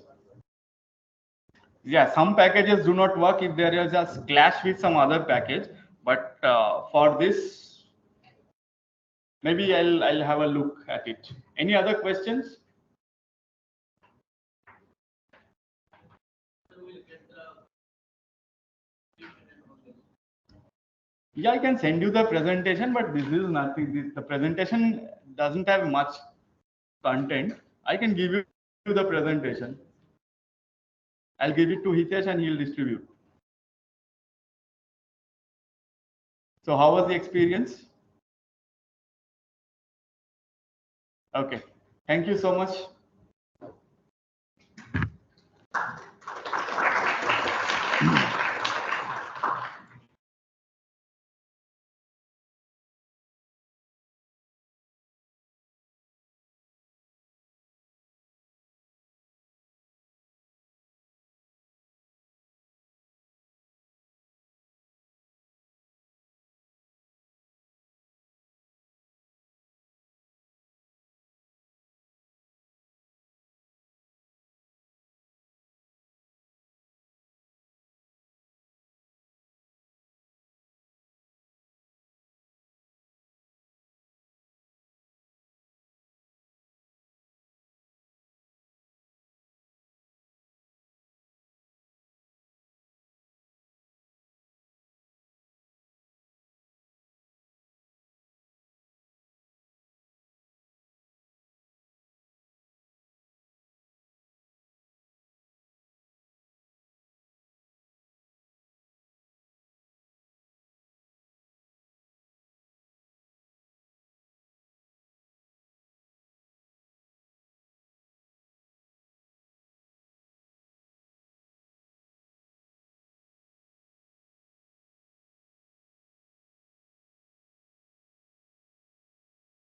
Yeah, some packages do not work if there is a clash with some other package, but for this, maybe I'll have a look at it. Any other questions? Yeah, I can send you the presentation, but this is nothing. The presentation doesn't have much content. I can give you the presentation. I'll give it to Hitesh and he'll distribute. So how was the experience? Okay. Thank you so much.